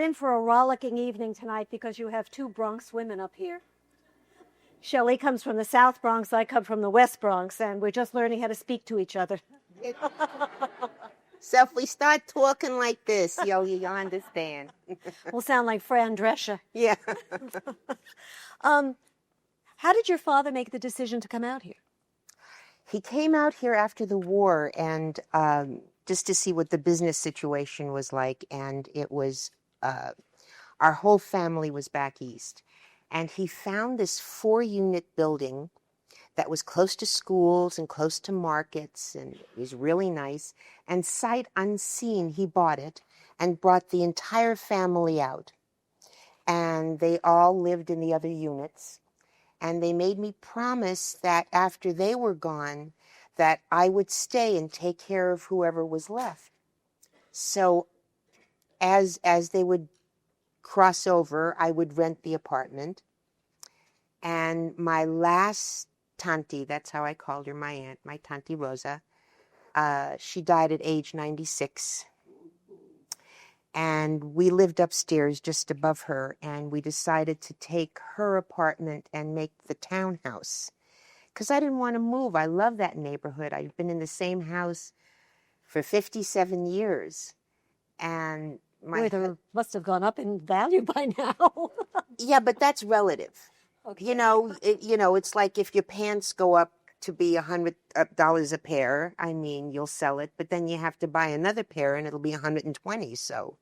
in for a rollicking evening tonight because you have two Bronx women up here. Shelley comes from the South Bronx, I come from the West Bronx, and we're just learning how to speak to each other. So if we start talking like this, you'll understand. We'll sound like Fran Drescher. Yeah. How did your father make the decision to come out here? He came out here after the war and just to see what the business situation was like. And it was, our whole family was back east. And he found this 4-unit building that was close to schools and close to markets, and it was really nice. And sight unseen, he bought it and brought the entire family out. And they all lived in the other units. And they made me promise that after they were gone, that I would stay and take care of whoever was left. So as they would cross over, I would rent the apartment. And my last Tanti, that's how I called her, my aunt, my Tanti Rosa, she died at age 96. And we lived upstairs just above her, and we decided to take her apartment and make the townhouse. Because I didn't want to move. I love that neighborhood. I've been in the same house for 57 years. And It must have gone up in value by now. Yeah, but that's relative. Okay. It's like if your pants go up to be $100 a pair, I mean, you'll sell it, but then you have to buy another pair and it'll be 120. So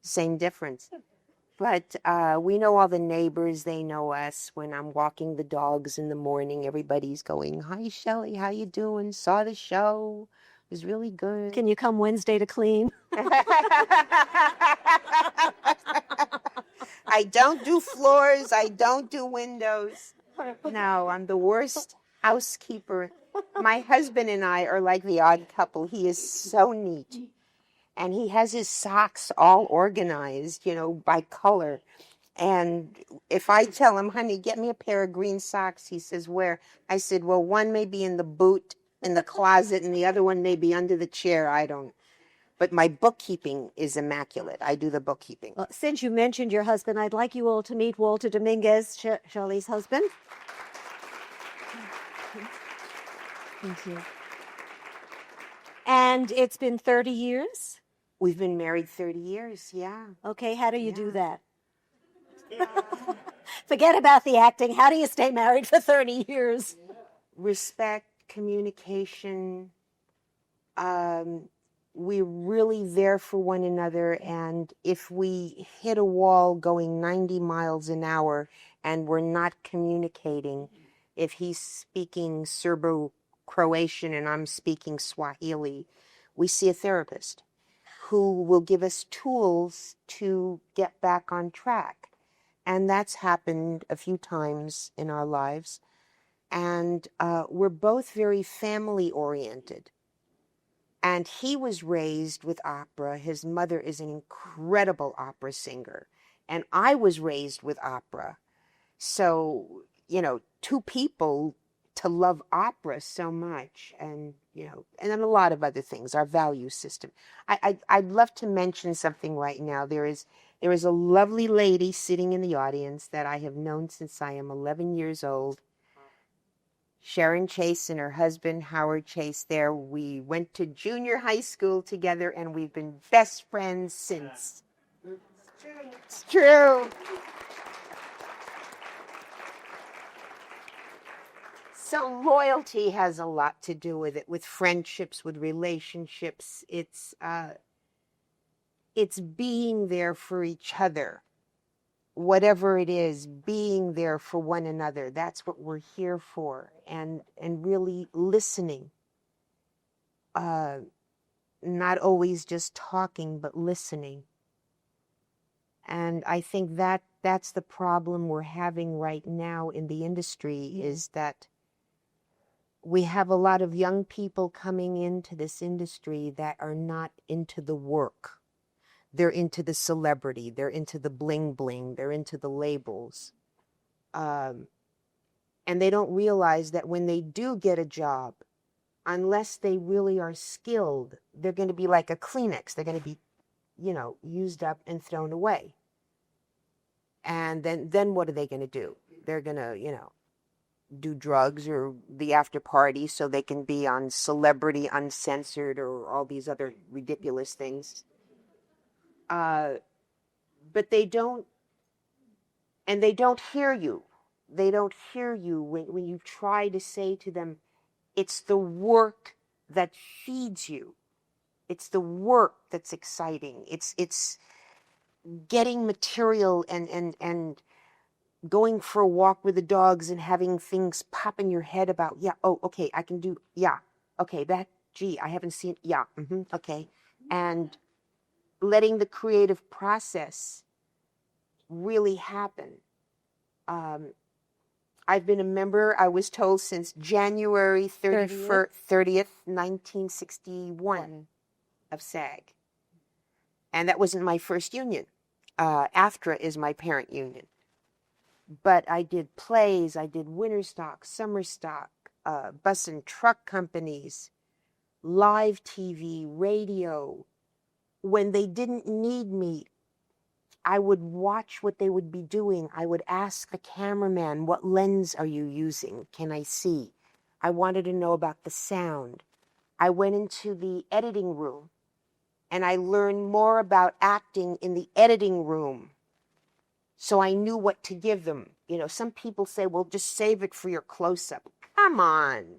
same difference. But we know all the neighbors. They know us. When I'm walking the dogs in the morning, everybody's going, "Hi, Shelley, how you doing? Saw the show. It was really good. Can you come Wednesday to clean?" I don't do floors. I don't do windows. No, I'm the worst housekeeper. My husband and I are like the odd couple. He is so neat. And he has his socks all organized, by color. And if I tell him, "Honey, get me a pair of green socks," he says, "Where?" I said, "Well, one may be in the boot in the closet and the other one may be under the chair. I don't." But my bookkeeping is immaculate. I do the bookkeeping. Well, since you mentioned your husband, I'd like you all to meet Walter Dominguez, Shelley's husband. Thank you. And it's been 30 years? We've been married 30 years, yeah. Okay, how do you do that? Forget about the acting. How do you stay married for 30 years? Respect, communication. We're really there for one another. And if we hit a wall going 90 miles an hour and we're not communicating, if he's speaking Serbo-Croatian and I'm speaking Swahili, we see a therapist who will give us tools to get back on track. And that's happened a few times in our lives. And we're both very family-oriented. And he was raised with opera. His mother is an incredible opera singer. And I was raised with opera. So, two people to love opera so much, and then a lot of other things, our value system. I'd love to mention something right now. There is a lovely lady sitting in the audience that I have known since I am 11 years old. Sharon Chase and her husband, Howard Chase, there. We went to junior high school together, and we've been best friends since. It's true. So loyalty has a lot to do with it, with friendships, with relationships. It's being there for each other. Whatever it is, being there for one another. That's what we're here for. And really listening. Not always just talking, but listening. And I think that's the problem we're having right now in the industry, is that we have a lot of young people coming into this industry that are not into the work. They're into the celebrity. They're into the bling bling. They're into the labels. And they don't realize that when they do get a job, unless they really are skilled, they're going to be like a Kleenex. They're going to be used up and thrown away. And then what are they going to do? They're going to, do drugs or the after party so they can be on Celebrity Uncensored or all these other ridiculous things. But they don't, and they don't hear you. They don't hear you when you try to say to them, it's the work that feeds you. It's the work that's exciting. It's getting material and going for a walk with the dogs and having things pop in your head about, okay, I can do, okay, I haven't seen, okay. And letting the creative process really happen. I've been a member, I was told, since January 30th, 1961 of SAG. And that wasn't my first union. AFTRA is my parent union. But I did plays, I did winter stock, summer stock, bus and truck companies, live TV, radio. When they didn't need me, I would watch what they would be doing. I would ask the cameraman, what lens are you using? Can I see? I wanted to know about the sound. I went into the editing room and I learned more about acting in the editing room. So I knew what to give them. Some people say, well, just save it for your close-up. Come on,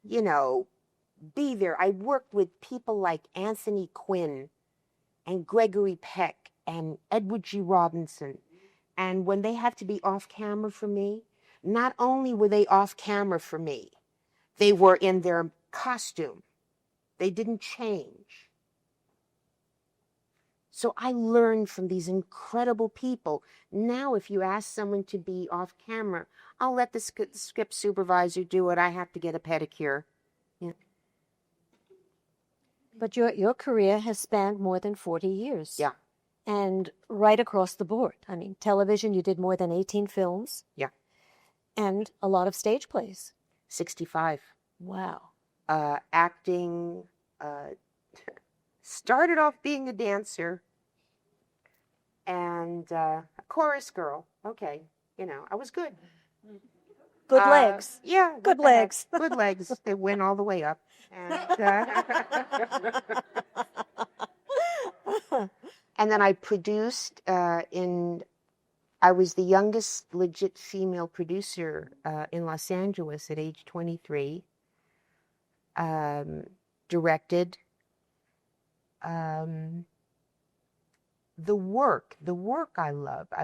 be there. I worked with people like Anthony Quinn and Gregory Peck and Edward G. Robinson. And when they had to be off camera for me, not only were they off camera for me, they were in their costume. They didn't change. So I learned from these incredible people. Now, if you ask someone to be off camera, I'll let the script supervisor do it. I have to get a pedicure. Yeah. But your career has spanned more than 40 years. Yeah. And right across the board. I mean, television, you did more than 18 films. Yeah. And a lot of stage plays. 65. Wow. Acting, started off being a dancer and a chorus girl. Okay, I was good. Good legs. Yeah. Good legs. Good legs. They went all the way up. And, and then I produced I was the youngest legit female producer in Los Angeles at age 23. Directed. The work I love. I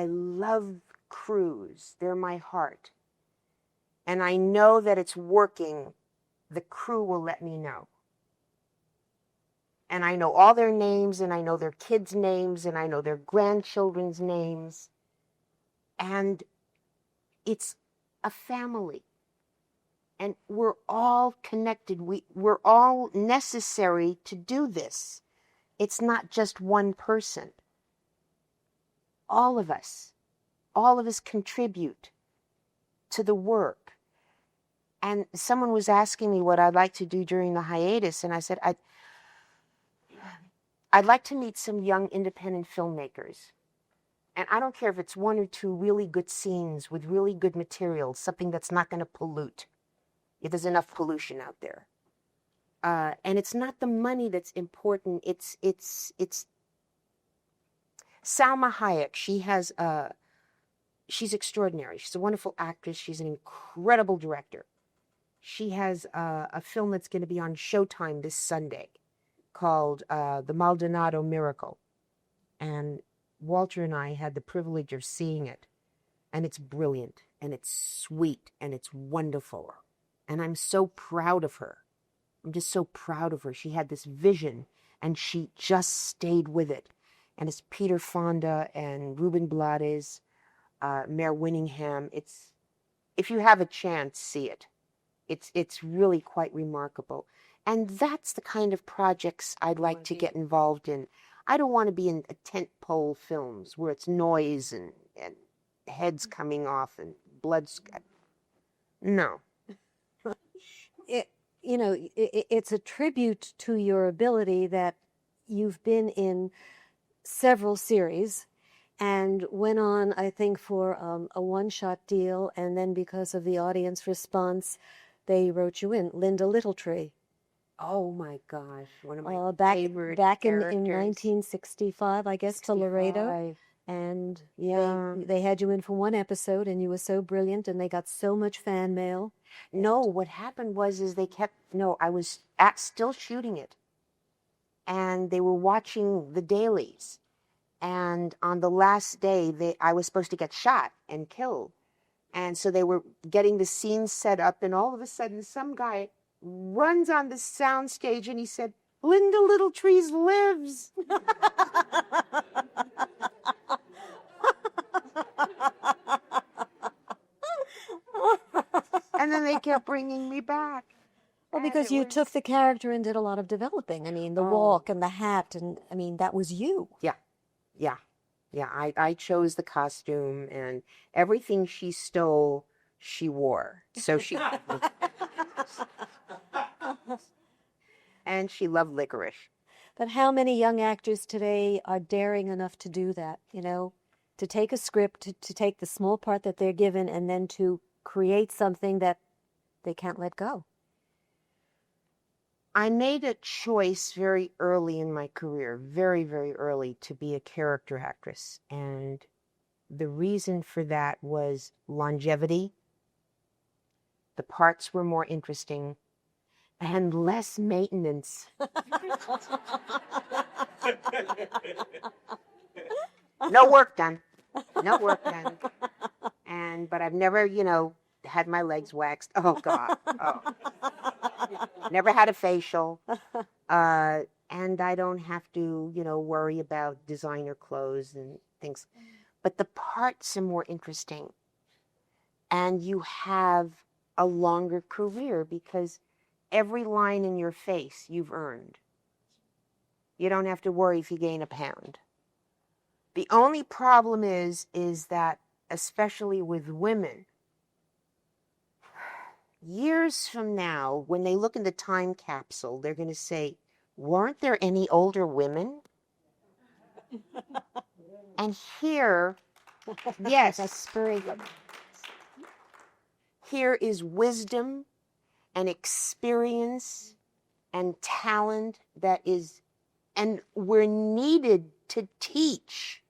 love crews. They're my heart. And I know that it's working. The crew will let me know. And I know all their names, and I know their kids' names, and I know their grandchildren's names. And it's a family. And we're all connected. We're all necessary to do this. It's not just one person. All of us contribute to the work. And someone was asking me what I'd like to do during the hiatus, and I said, I'd like to meet some young independent filmmakers. And I don't care if it's one or two really good scenes with really good material, something that's not going to pollute. If there's enough pollution out there. And it's not the money that's important. It's Salma Hayek. She's extraordinary. She's a wonderful actress. She's an incredible director. She has a film that's going to be on Showtime this Sunday called The Maldonado Miracle. And Walter and I had the privilege of seeing it. And it's brilliant, and it's sweet, and it's wonderful. And I'm so proud of her. I'm just so proud of her. She had this vision, and she just stayed with it. And it's Peter Fonda and Ruben Blades, Mare Winningham. If you have a chance, see it. It's really quite remarkable. And that's the kind of projects I'd like to get involved in. I don't want to be in tentpole films where it's noise and heads coming off and blood. No. It's a tribute to your ability that you've been in several series and went on, I think, for a one-shot deal, and then because of the audience response, they wrote you in. Linda Littletree. Oh my gosh, one of my favorite back characters. in 1965, I guess, to Laredo. 65. And Yeah. they had you in for one episode, and you were so brilliant, and they got so much fan mail. No, what happened was is they kept, no, I was still shooting it. And they were watching the dailies. And on the last day, I was supposed to get shot and killed. And so they were getting the scene set up, and all of a sudden some guy runs on the soundstage and he said, "Linda Littletrees lives." And then they kept bringing me back. Well, because you took the character and did a lot of developing. I mean, the walk and the hat, and I mean, that was you. Yeah. I chose the costume, and everything she stole, she wore. So she... And she loved licorice. But how many young actors today are daring enough to do that, you know? To take a script, to take the small part that they're given, and then to create something that they can't let go. I made a choice very early in my career, very, very early, to be a character actress. And the reason for that was longevity. The parts were more interesting and less maintenance. No work done. No work done. But I've never, had my legs waxed. Oh, God. Oh. Never had a facial. And I don't have to, worry about designer clothes and things. But the parts are more interesting. And you have a longer career because every line in your face you've earned. You don't have to worry if you gain a pound. The only problem is that, especially with women, years from now, when they look in the time capsule, they're going to say, weren't there any older women? And here, yes, That's very good. Here is wisdom and experience and talent and we're needed to teach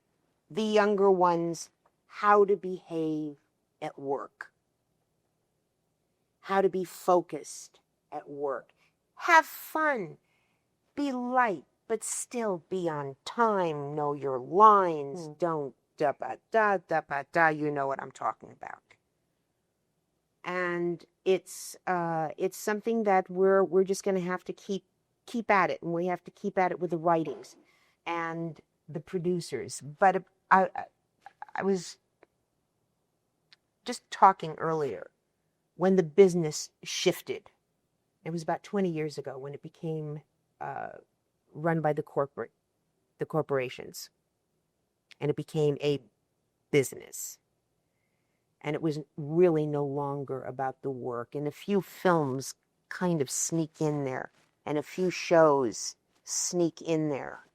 the younger ones how to behave at work, how to be focused at work, have fun, be light, but still be on time, know your lines, don't da-ba-da, you know what I'm talking about. And it's something that we're just going to have to keep at it, and we have to keep at it with the writings and the producers. But I was just talking earlier when the business shifted. It was about 20 years ago when it became run by the corporations, and it became a business. And it was really no longer about the work. And a few films kind of sneak in there, and a few shows sneak in there.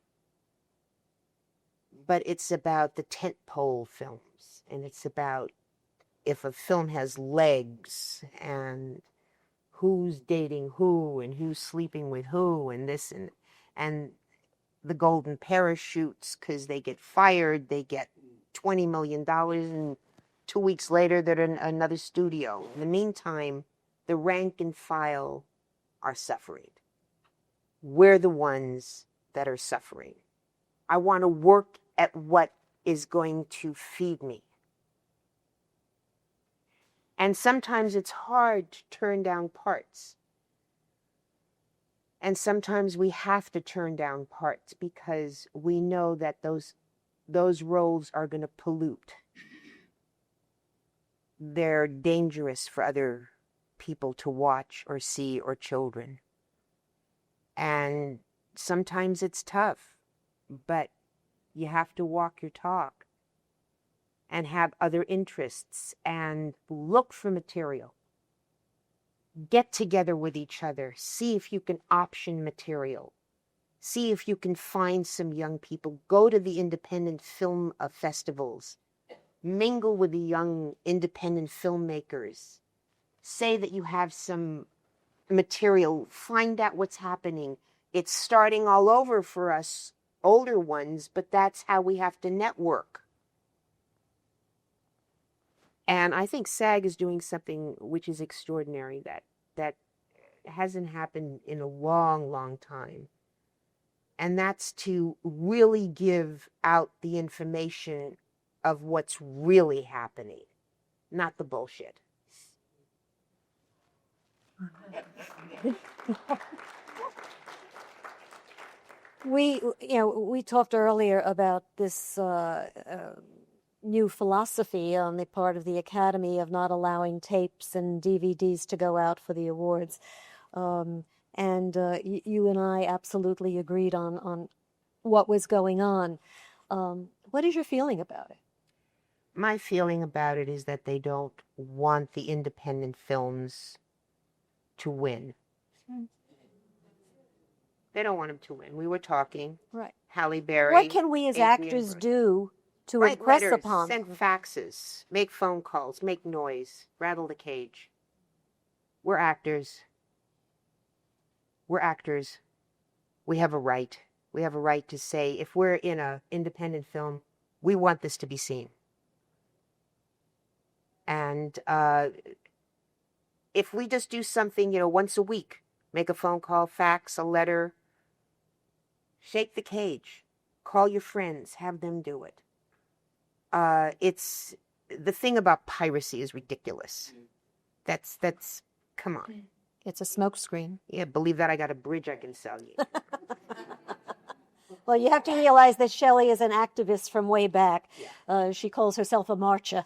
But it's about the tentpole films, and it's about if a film has legs, and who's dating who, and who's sleeping with who, and this, and the golden parachutes, because they get fired, they get $20 million, and 2 weeks later, they're in another studio. In the meantime, the rank and file are suffering. We're the ones that are suffering. I want to work at what is going to feed me. And sometimes it's hard to turn down parts. And sometimes we have to turn down parts because we know that those roles are going to pollute. They're dangerous for other people to watch or see, or children. And sometimes it's tough, but you have to walk your talk and have other interests and look for material. Get together with each other. See if you can option material. See if you can find some young people. Go to the independent film festivals. Mingle with the young independent filmmakers. Say that you have some material. Find out what's happening. It's starting all over for us older ones, but that's how we have to network. And I think SAG is doing something which is extraordinary that hasn't happened in a long, long time. And that's to really give out the information of what's really happening, not the bullshit. We talked earlier about this new philosophy on the part of the Academy of not allowing tapes and DVDs to go out for the awards. You and I absolutely agreed on what was going on. What is your feeling about it? My feeling about it is that they don't want the independent films to win. They don't want them to win. We were talking. Right. Halle Berry. What can we as actors do to write impress letters, upon send them? faxes, make phone calls, make noise, rattle the cage. We're actors. We're actors. We have a right. We have a right to say, if we're in an independent film, we want this to be seen. And if we just do something, once a week, make a phone call, fax, a letter, shake the cage, call your friends, have them do it. It's the thing about piracy is ridiculous. That's come on. It's a smokescreen. Yeah, believe that I got a bridge I can sell you. Well, you have to realize that Shelley is an activist from way back. Yeah. She calls herself a marcher.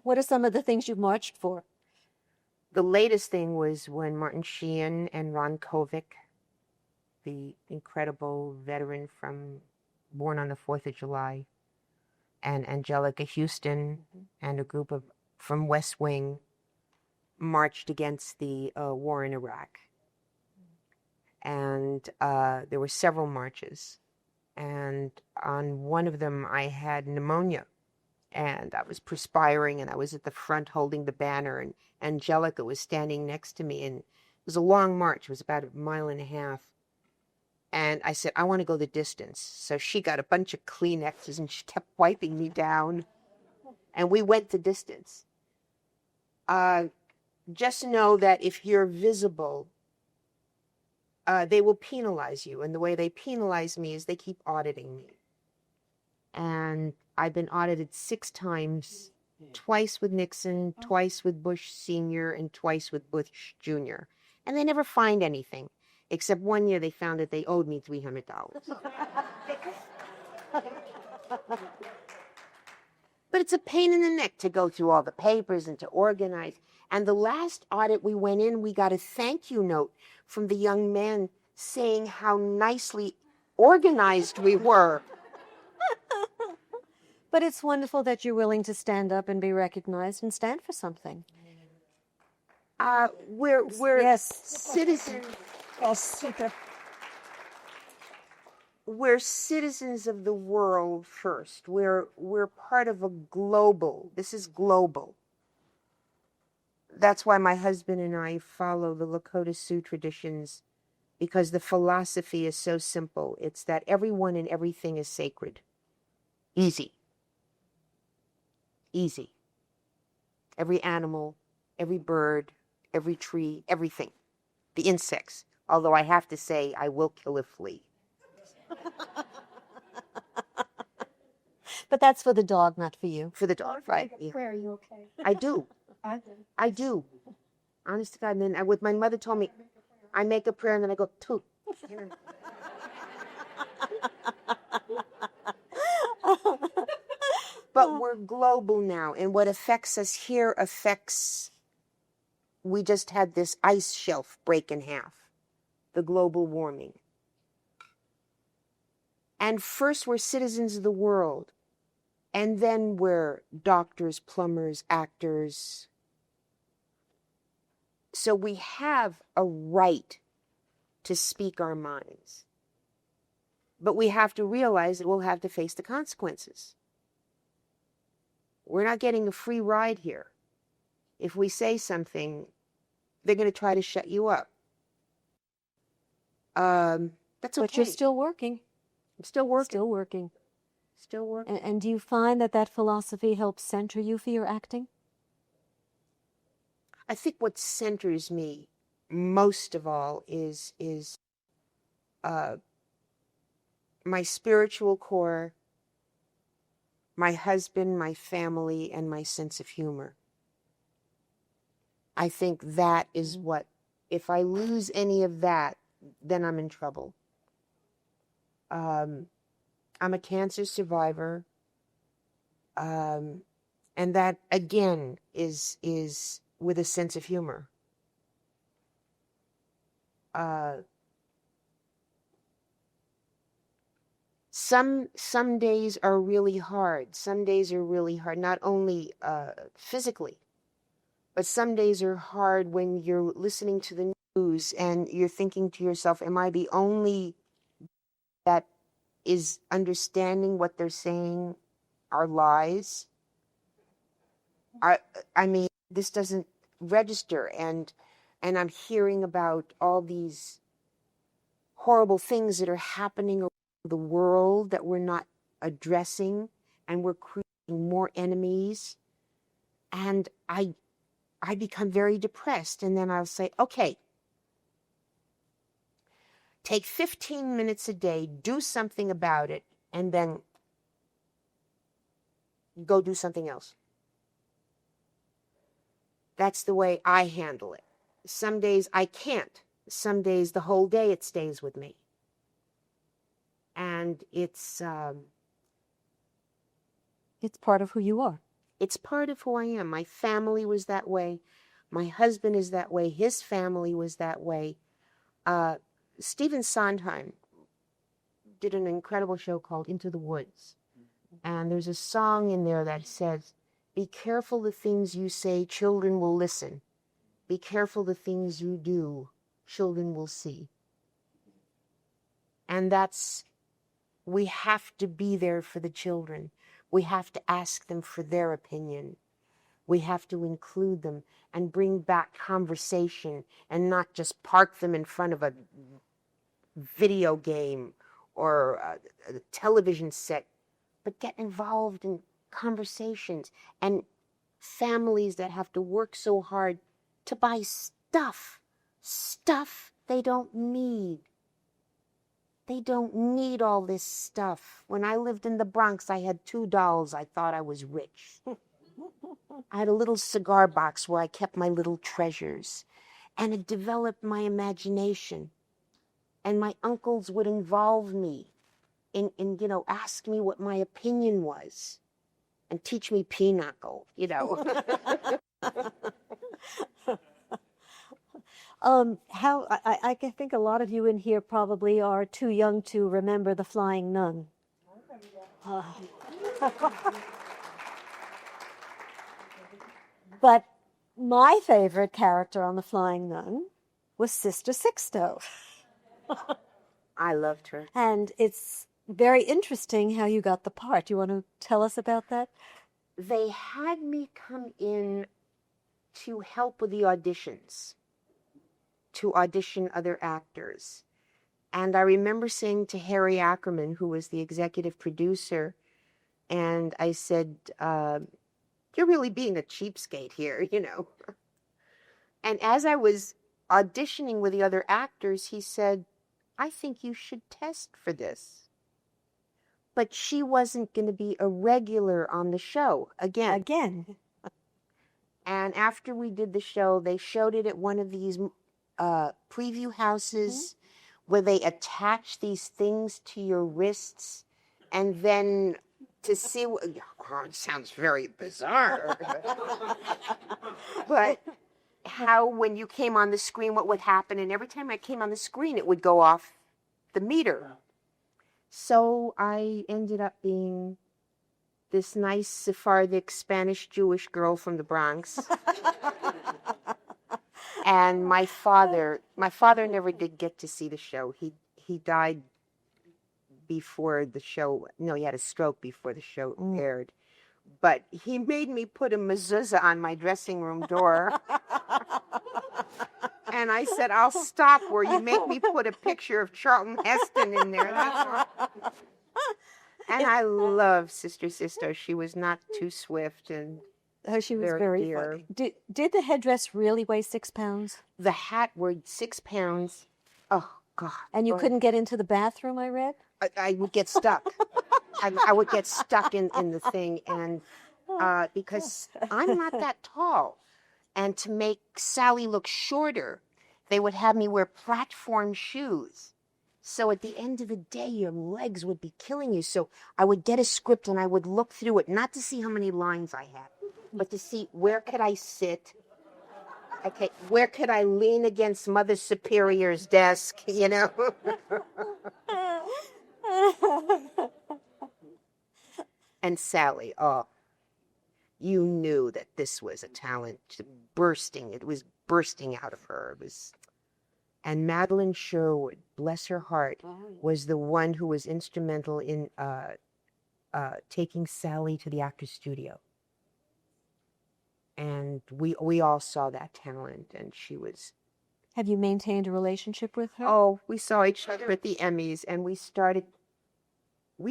What are some of the things you've marched for? The latest thing was when Martin Sheehan and Ron Kovic, the incredible veteran from Born on the 4th of July, and Angelica Houston and a group from West Wing marched against the war in Iraq. And there were several marches. And on one of them, I had pneumonia. And I was perspiring, and I was at the front holding the banner, and Angelica was standing next to me. And it was a long march. It was about 1.5 miles. And I said, I want to go the distance. So she got a bunch of Kleenexes, and she kept wiping me down. And we went the distance. Just know that if you're visible, they will penalize you. And the way they penalize me is they keep auditing me. And I've been audited 6 times, twice with Nixon, twice with Bush Sr., and twice with Bush Jr. And they never find anything, except one year they found that they owed me $300. But it's a pain in the neck to go through all the papers and to organize. And the last audit we went in, we got a thank you note from the young man saying how nicely organized we were. But it's wonderful that you're willing to stand up and be recognized and stand for something. We're Yes. citizens. We're citizens of the world first. We're part of a global. This is global. That's why my husband and I follow the Lakota Sioux traditions, because the philosophy is so simple. It's that everyone and everything is sacred. Easy. Easy. Every animal, every bird, every tree, everything. The insects. Although I have to say, I will kill a flea. But that's for the dog, not for you. For the dog, right? Yeah. Prayer, are you okay? I do. I do. Honest to God. And then what my mother told me, I make a prayer and then I go, toot. But we're global now, and what affects us here affects, we just had this ice shelf break in half, the global warming. And first we're citizens of the world, and then we're doctors, plumbers, actors. So we have a right to speak our minds. But we have to realize that we'll have to face the consequences. We're not getting a free ride here. If we say something, they're going to try to shut you up. That's okay. But you're still working. I'm still working. Still working. Still working. And do you find that that philosophy helps center you for your acting? I think what centers me most of all is my spiritual core, my husband, my family, and my sense of humor. I think that is what, if I lose any of that, then I'm in trouble. I'm a cancer survivor. And that, again, is with a sense of humor. Some days are really hard. Some days are really hard, not only physically, but some days are hard when you're listening to the news and you're thinking to yourself, am I the only that is understanding what they're saying are lies? I mean, this doesn't register, and I'm hearing about all these horrible things that are happening around the world that we're not addressing, and we're creating more enemies. And I become very depressed, and then I'll say, okay, take 15 minutes a day, do something about it, and then go do something else. That's the way I handle it. Some days I can't. Some days the whole day it stays with me. And it's part of who you are. It's part of who I am. My family was that way. My husband is that way. His family was that way. Stephen Sondheim did an incredible show called Into the Woods. And there's a song in there that says, be careful the things you say, children will listen. Be careful the things you do, children will see. And we have to be there for the children. We have to ask them for their opinion. We have to include them and bring back conversation and not just park them in front of a video game or a television set, but get involved in conversations. And families that have to work so hard to buy stuff they don't need. They don't need all this stuff. When I lived in the Bronx, I had 2 dolls. I thought I was rich. I had a little cigar box where I kept my little treasures. And it developed my imagination. And my uncles would involve me in ask me what my opinion was. And teach me pinochle, I think a lot of you in here probably are too young to remember The Flying Nun. But my favorite character on The Flying Nun was Sister Sixto. I loved her. And it's very interesting how you got the part. You want to tell us about that? They had me come in to help with the auditions, to audition other actors. And I remember saying to Harry Ackerman, who was the executive producer, and I said, you're really being a cheapskate here, And as I was auditioning with the other actors, he said, I think you should test for this. But she wasn't going to be a regular on the show again. And after we did the show, they showed it at one of these preview houses where they attach these things to your wrists, and then to see it sounds very bizarre. But how when you came on the screen, what would happen, and every time I came on the screen, it would go off the meter. So I ended up being this nice Sephardic Spanish Jewish girl from the Bronx. And my father never did get to see the show. He died before the show. No, he had a stroke before the show aired. But he made me put a mezuzah on my dressing room door. And I said, I'll stop where you make me put a picture of Charlton Heston in there. That's all. And I love Sister Sisto. She was not too swift and Oh, she was very dear. funny. Did the headdress really weigh 6 pounds? The hat weighed 6 pounds. Oh, God. And you couldn't get into the bathroom, I read? I would get stuck. I would get stuck in the thing. And because I'm not that tall. And to make Sally look shorter, they would have me wear platform shoes. So at the end of the day, your legs would be killing you. So I would get a script and I would look through it, not to see how many lines I had, but to see where could I sit. Okay, where could I lean against Mother Superior's desk, you know? And Sally, oh, you knew that this was a talent bursting. It was bursting out of her. It was... And Madeline Sherwood, bless her heart, was the one who was instrumental in taking Sally to the Actors Studio. And we all saw that talent, and she was... Have you maintained a relationship with her? Oh, we saw each other at the Emmys, and we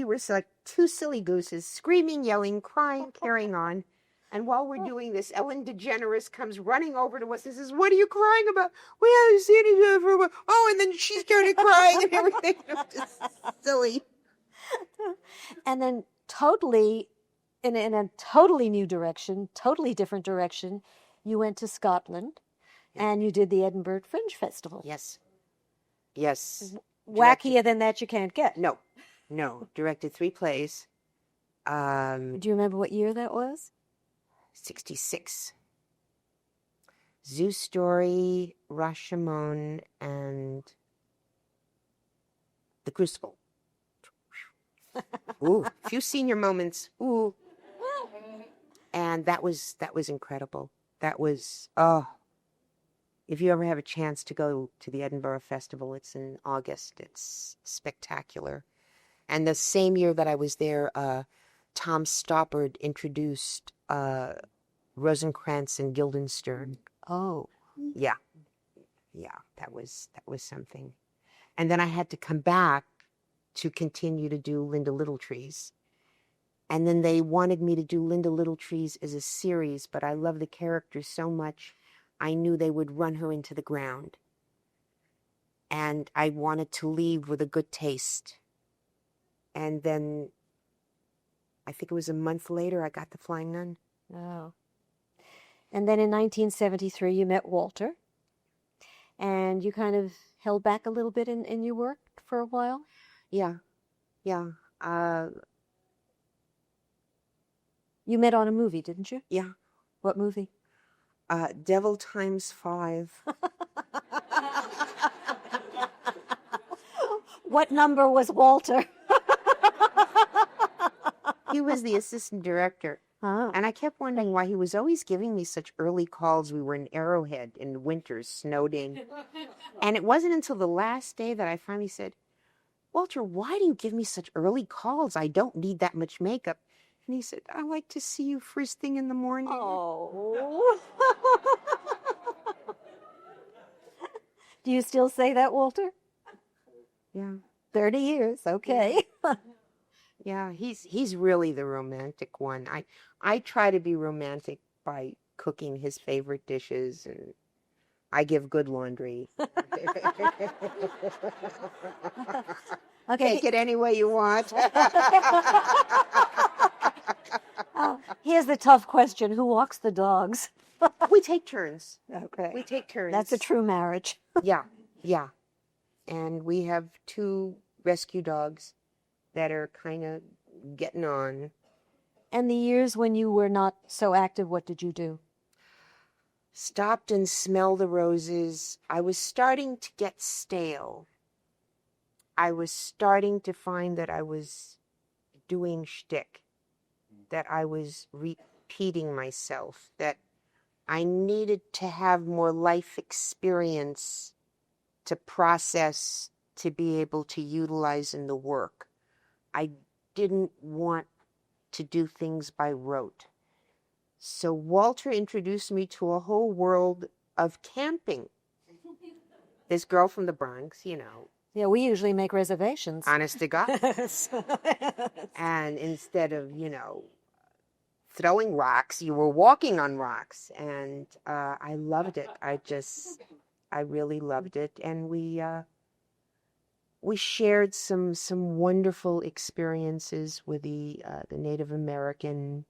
were like two silly gooses, screaming, yelling, crying, carrying on. And while we're doing this, Ellen DeGeneres comes running over to us and says, "What are you crying about? We haven't seen each other for a while." Oh, and then she started crying and everything. It was just silly. And then totally, in a totally new direction, totally different direction, you went to Scotland and you did the Edinburgh Fringe Festival. Yes. Yes. Wackier than that you can't get. No. Directed 3 plays. Do you remember what year that was? 66. Zeus Story, Rashomon, and The Crucible. Ooh, a few senior moments. Ooh. And that was incredible. That was, if you ever have a chance to go to the Edinburgh Festival, it's in August. It's spectacular. And the same year that I was there, Tom Stoppard introduced Rosencrantz and Guildenstern. Oh. Yeah, that was something. And then I had to come back to continue to do Linda Littletrees. And then they wanted me to do Linda Littletrees as a series, but I love the character so much, I knew they would run her into the ground. And I wanted to leave with a good taste. And then, I think it was a month later, I got The Flying Nun. Oh. And then in 1973, you met Walter. And you kind of held back a little bit in your work for a while? Yeah. You met on a movie, didn't you? Yeah. What movie? Devil Times 5. What number was Walter? He was the assistant director. Oh. And I kept wondering why he was always giving me such early calls. We were in Arrowhead in the winters, snowed in. And it wasn't until the last day that I finally said, "Walter, why do you give me such early calls? I don't need that much makeup." And he said, "I like to see you first thing in the morning." Oh. Do you still say that, Walter? Yeah. 30 years, okay. Yeah, he's really the romantic one. I try to be romantic by cooking his favorite dishes, and I give good laundry. Okay. Take it any way you want. Here's the tough question. Who walks the dogs? We take turns. Okay. We take turns. That's a true marriage. Yeah. And we have 2 rescue dogs that are kind of getting on. And the years when you were not so active, what did you do? Stopped and smelled the roses. I was starting to get stale. I was starting to find that I was doing shtick, that I was repeating myself, that I needed to have more life experience to process, to be able to utilize in the work. I didn't want to do things by rote. So Walter introduced me to a whole world of camping. This girl from the Bronx, Yeah, we usually make reservations. honest to God. And instead of, throwing rocks, you were walking on rocks. And I loved it. I really loved it. And we shared some wonderful experiences with the Native American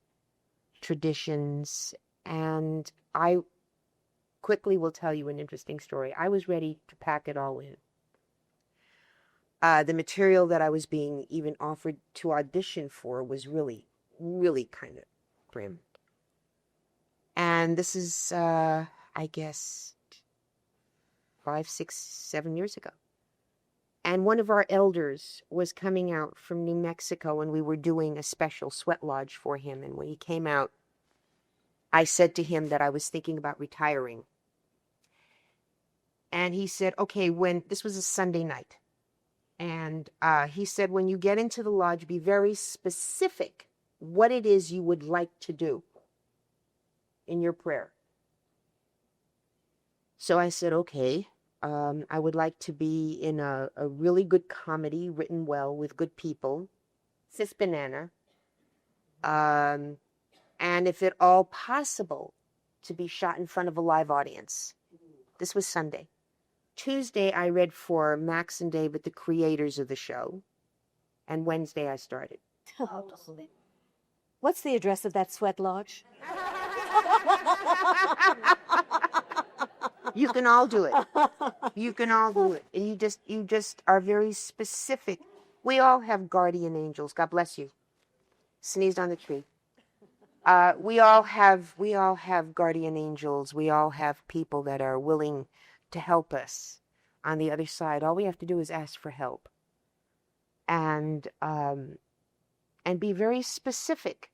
traditions. And I quickly will tell you an interesting story. I was ready to pack it all in. The material that I was being even offered to audition for was really, really kind of grim. And this is, I guess, 5, 6, 7 years ago. And one of our elders was coming out from New Mexico, and we were doing a special sweat lodge for him. And when he came out, I said to him that I was thinking about retiring. And he said, okay, this was a Sunday night. And he said, when you get into the lodge, be very specific what it is you would like to do in your prayer. So I said, okay, I would like to be in a really good comedy written well with good people, Sis Banana, and if at all possible, to be shot in front of a live audience. This was Sunday. Tuesday, I read for Max and David, the creators of the show. And Wednesday, I started. What's the address of that sweat lodge? You can all do it. You can all do it. And you just are very specific. We all have guardian angels. God bless you. Sneezed on the tree. We all have guardian angels. We all have people that are willing to help us on the other side. All we have to do is ask for help. And be very specific.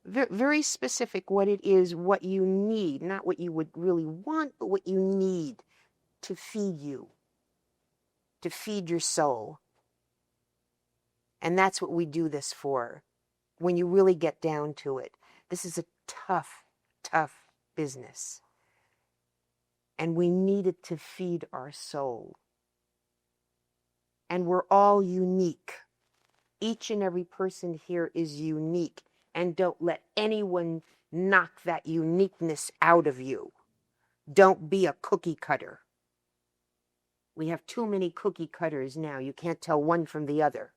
Very specific what it is, what you need, not what you would really want, but what you need to feed you, to feed your soul. And that's what we do this for. When you really get down to it, this is a tough, tough business. And we need it to feed our soul. And we're all unique. Each and every person here is unique. And don't let anyone knock that uniqueness out of you. Don't be a cookie cutter. We have too many cookie cutters now. You can't tell one from the other.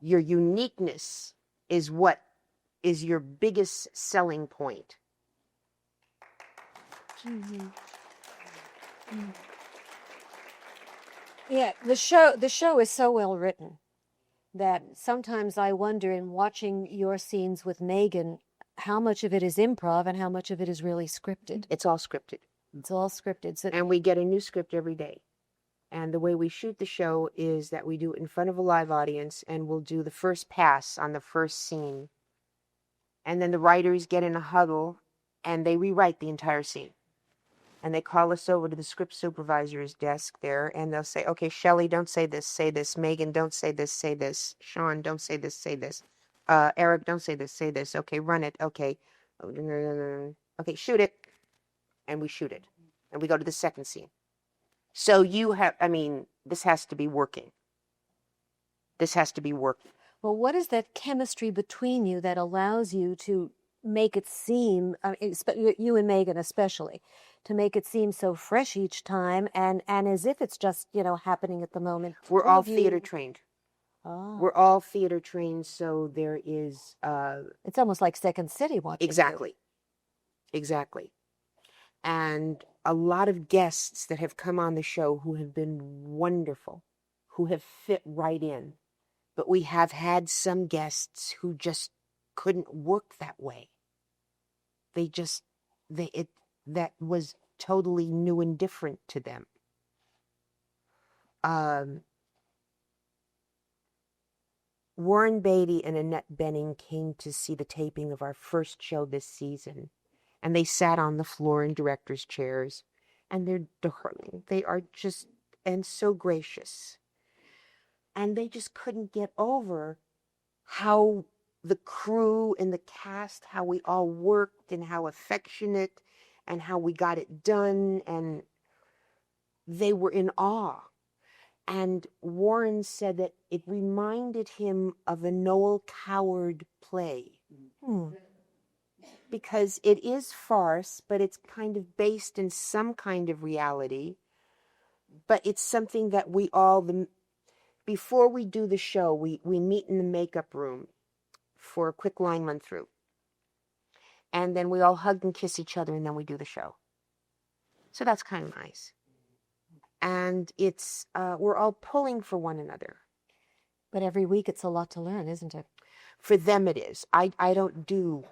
Your uniqueness is what is your biggest selling point. Mm-hmm. Mm. Yeah, the show is so well written that sometimes I wonder, in watching your scenes with Megan, how much of it is improv and how much of it is really scripted. It's all scripted. It's all scripted. So, and we get a new script every day. And the way we shoot the show is that we do it in front of a live audience, and we'll do the first pass on the first scene. And then the writers get in a huddle and they rewrite the entire scene. And they call us over to the script supervisor's desk there, and they'll say, okay, Shelley, don't say this, say this. Megan, don't say this, say this. Sean, don't say this, say this. Eric, don't say this, say this. Okay, run it. Okay. Okay, shoot it. And we shoot it. And we go to the second scene. So this has to be working. This has to be working. Well, what is that chemistry between you that allows you to make it seem, you and Megan especially, to make it seem so fresh each time and as if it's just, happening at the moment? We're all theater trained. Oh. We're all theater trained, so there is... it's almost like Second City watching. Exactly. You. Exactly. And a lot of guests that have come on the show who have been wonderful, who have fit right in. But we have had some guests who just couldn't work that way. That was totally new and different to them. Warren Beatty and Annette Bening came to see the taping of our first show this season, and they sat on the floor in directors' chairs, and they're darling. They are just, and so gracious. and they just couldn't get over how the crew and the cast, how we all worked and how affectionate and how we got it done, and they were in awe. And Warren said that it reminded him of a Noel Coward play. Because it is farce, but it's kind of based in some kind of reality. But it's something that we all, before we do the show, we meet in the makeup room for a quick line run through. And then we all hug and kiss each other, and then we do the show. So that's kind of nice. And it's, we're all pulling for one another. But every week it's a lot to learn, isn't it? For them it is. I don't do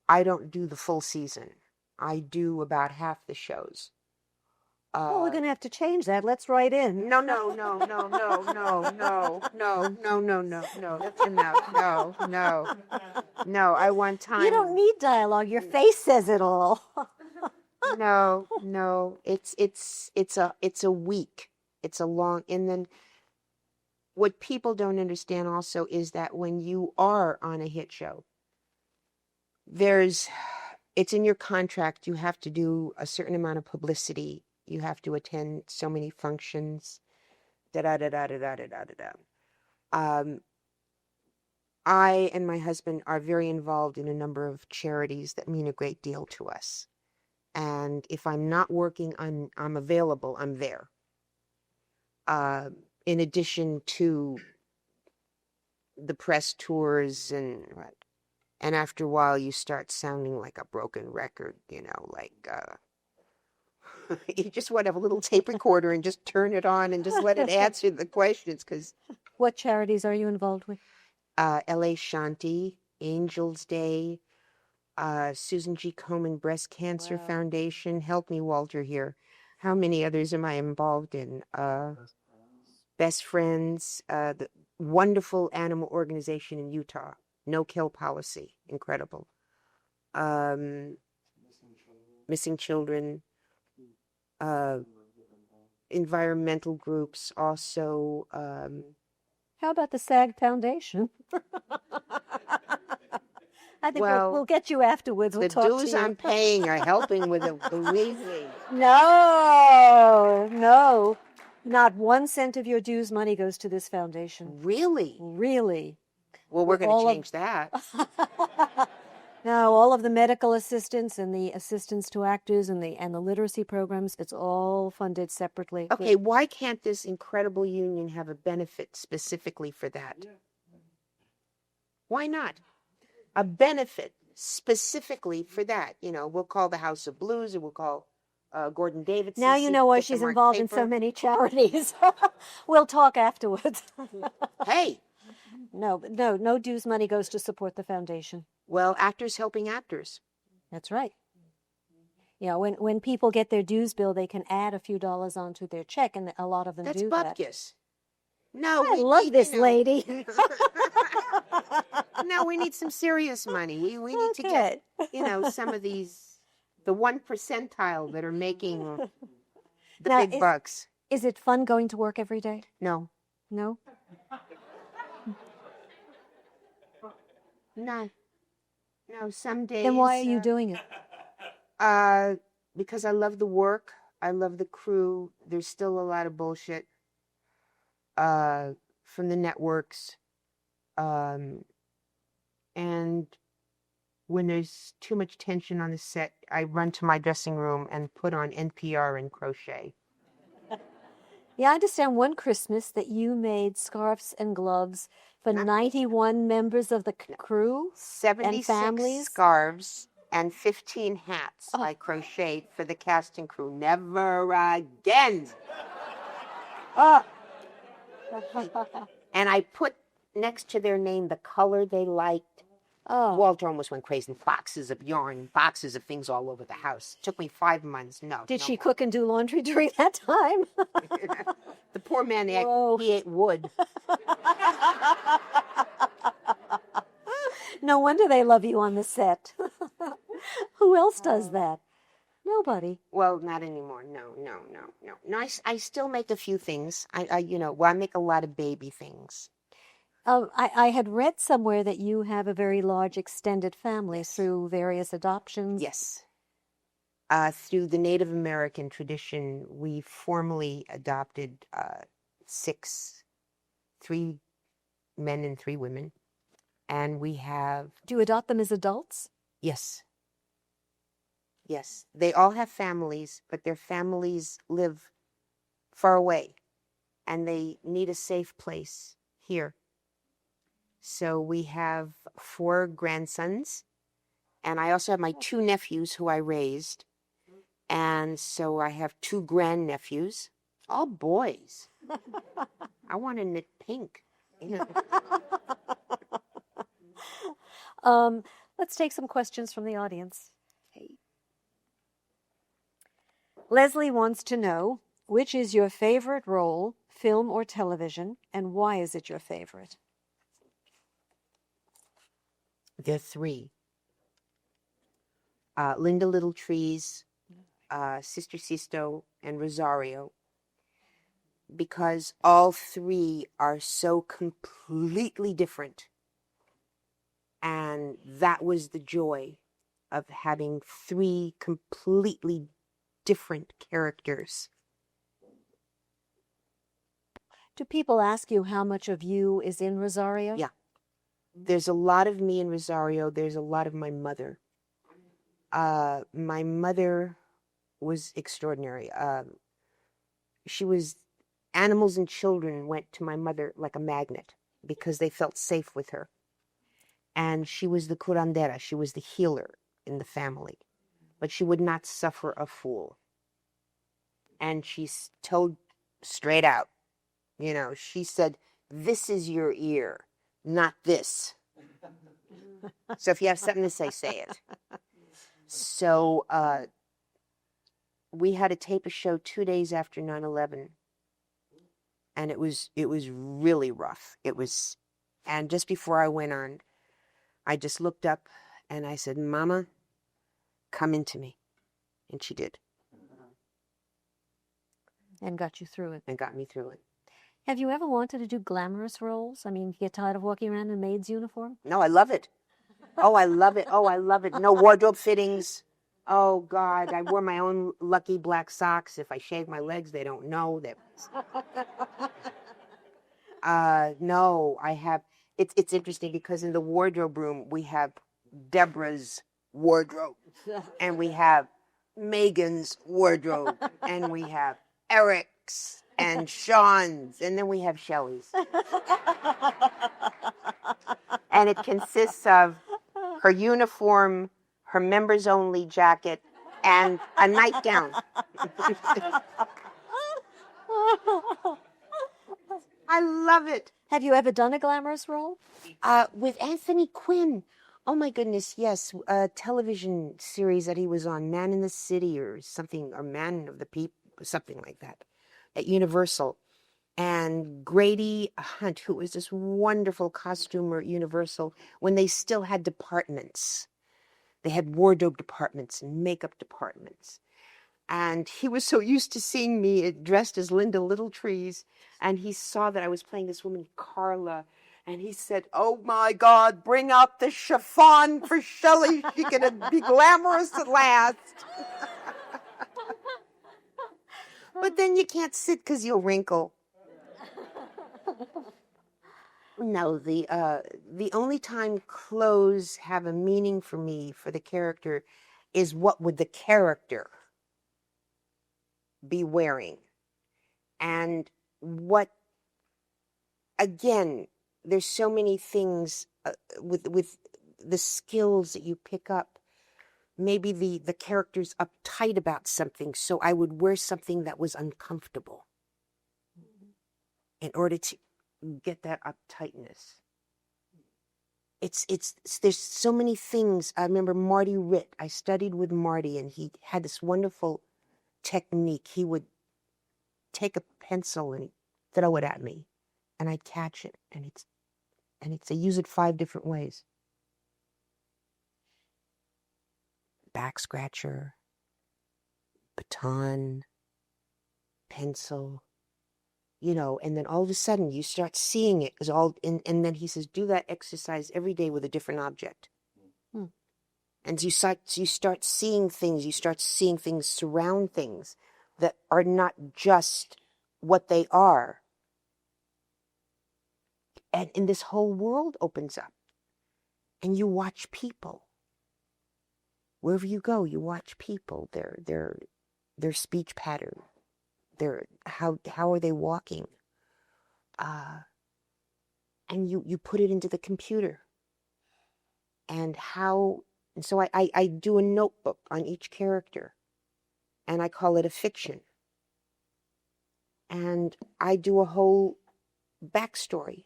the full season. I do about half the shows. Well, we're going to have to change that. Let's write in. No. That's enough. No. I want time. You don't need dialogue. Your face says it all. No. It's a week. It's a long, and then what people don't understand also is that when you are on a hit show, it's in your contract. You have to do a certain amount of publicity. You have to attend so many functions. I and my husband are very involved in a number of charities that mean a great deal to us. And if I'm not working, I'm available. I'm there. In addition to the press tours and after a while you start sounding like a broken record, like you just want to have a little tape recorder and just turn it on and just let it answer the questions. Because what charities are you involved with? LA Shanti, Angels Day, Susan G. Komen Breast Cancer Foundation. Help me, Walter, here. How many others am I involved in? Best Friends, the wonderful animal organization in Utah, No Kill Policy, incredible. Missing Children, environmental groups, also. How about the SAG Foundation? I think we'll get you afterwards. We'll talk to you. The dues I'm paying are helping with it, believe me. No. Not 1 cent of your dues money goes to this foundation. Really? Really. Well, we're going to change that. No, all of the medical assistants and the assistants to actors and the literacy programs, it's all funded separately. Okay, why can't this incredible union have a benefit specifically for that? Why not? A benefit specifically for that. We'll call the House of Blues, or we'll call Gordon Davidson. Now you know why she's involved in so many charities. We'll talk afterwards. Hey! No dues money goes to support the foundation. Well, actors helping actors. That's right. When people get their dues bill, they can add a few dollars onto their check, and a lot of them do that. That's bupkis. No, I love this lady. No, we need some serious money. We need to get, some of these, the 1 percentile that are making the big bucks. Is it fun going to work every day? No. No? No, some days. Then why are you doing it? Because I love the work. I love the crew. There's still a lot of bullshit from the networks. And when there's too much tension on the set, I run to my dressing room and put on NPR and crochet. Yeah, I understand one Christmas that you made scarves and gloves for 91 members of the crew 76 and families. Scarves and 15 hats I crocheted for the cast and crew. Never again. And I put next to their name the color they liked. Walter almost went crazy. Boxes of yarn, boxes of things all over the house. Took me 5 months. Did she cook and do laundry during that time? The poor man, he ate wood. No wonder they love you on the set. Who else does that? Nobody. Well, not anymore. No, no, no, no. No, I still make a few things. I make a lot of baby things. I had read somewhere that you have a very large extended family Yes. through various adoptions. Yes. Through the Native American tradition, we formally adopted six, 3 men and 3 women. And we have, Do you adopt them as adults? yes, yes. They all have families, but their families live far away. And they need a safe place here. So we have 4 grandsons. And I also have my 2 nephews who I raised. And so I have 2 grandnephews, all boys. I want to knit pink. Let's take some questions from the audience. Okay. Leslie wants to know, which is your favorite role, film or television, and why is it your favorite? There are 3. Linda Littletree's, Sister Sisto, and Rosario, because all 3 are so completely different. And that was the joy of having 3 completely different characters. Do people ask you how much of you is in Rosario? Yeah. There's a lot of me in Rosario. There's a lot of my mother. My mother was extraordinary. Animals and children went to my mother like a magnet because they felt safe with her. And she was the curandera. She was the healer in the family. But she would not suffer a fool. And she told straight out, she said, this is your ear, not this. So if you have something to say it. So we had to tape a show 2 days after 9/11. And it was really rough. And just before I went on, I just looked up and I said, Mama, come into me. And she did. And got you through it. And got me through it. Have you ever wanted to do glamorous roles? I mean, you get tired of walking around in a maid's uniform? No, I love it. Oh, I love it. Oh, I love it. No wardrobe fittings. Oh, God. I wore my own lucky black socks. If I shave my legs, they don't know. No, I have. It's interesting because in the wardrobe room, we have Deborah's wardrobe. And we have Megan's wardrobe. And we have Eric's and Sean's. And then we have Shelley's. And it consists of her uniform, her members-only jacket, and a nightgown. I love it. Have you ever done a glamorous role? With Anthony Quinn. Oh, my goodness, yes. A television series that he was on, Man in the City or something, or Man of the People, something like that, at Universal. And Grady Hunt, who was this wonderful costumer at Universal, when they still had departments. They had wardrobe departments and makeup departments. And he was so used to seeing me dressed as Linda Littletrees. And he saw that I was playing this woman, Carla. And he said, oh, my God, bring out the chiffon for Shelley. She can be glamorous at last. But then you can't sit because you'll wrinkle. No, the only time clothes have a meaning for me, for the character, is what would the character be wearing. And what, again, there's so many things with the skills that you pick up. Maybe the character's uptight about something, so I would wear something that was uncomfortable in order to get that uptightness. There's so many things. I remember Marty Ritt. I studied with Marty, and he had this wonderful technique. He would take a pencil and throw it at me, and I'd catch it, and he'd say, use it 5 different ways. Back scratcher, baton, pencil, and then all of a sudden you start seeing it as all, and then he says, do that exercise every day with a different object. Hmm. And you start seeing things surround things that are not just what they are. And this whole world opens up. And you watch people. Wherever you go, you watch people, their speech pattern, how are they walking? And you put it into the computer. And so I do a notebook on each character, and I call it a fiction. And I do a whole backstory.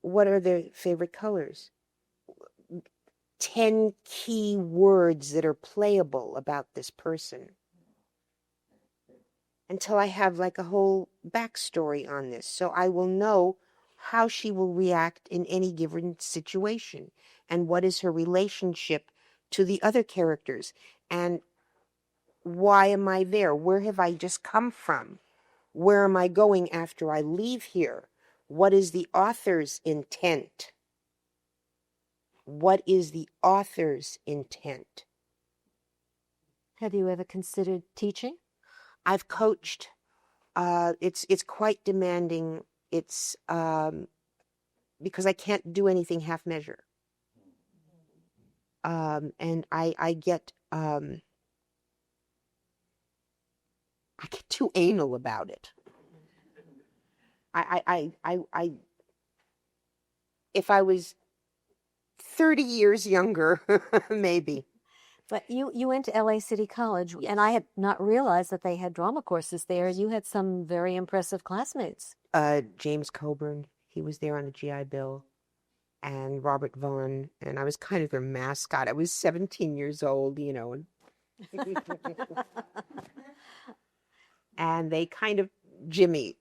What are their favorite colors? 10 key words that are playable about this person. Until I have like a whole backstory on this. So I will know how she will react in any given situation. And what is her relationship to the other characters. And why am I there? Where have I just come from? Where am I going after I leave here? What is the author's intent? What is the author's intent? Have you ever considered teaching? I've coached. It's quite demanding. It's because I can't do anything half measure. And I get too anal about it. I if I was 30 years younger, maybe. But you went to LA City College, and I had not realized that they had drama courses there. You had some very impressive classmates. James Coburn, he was there on the GI Bill, and Robert Vaughn, and I was kind of their mascot. I was 17 years old, and and they kind of, Jimmy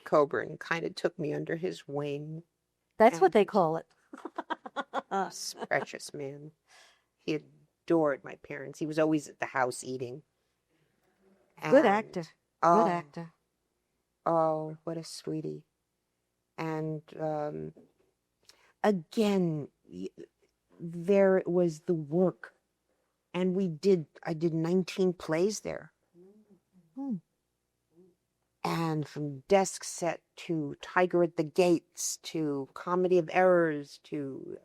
Coburn kind of took me under his wing. That's what they call it. Precious man. He adored my parents. He was always at the house eating. Good actor. Good actor. Oh, what a sweetie. And again, there was the work. And I did 19 plays there. Hmm. And from Desk Set to Tiger at the Gates to Comedy of Errors to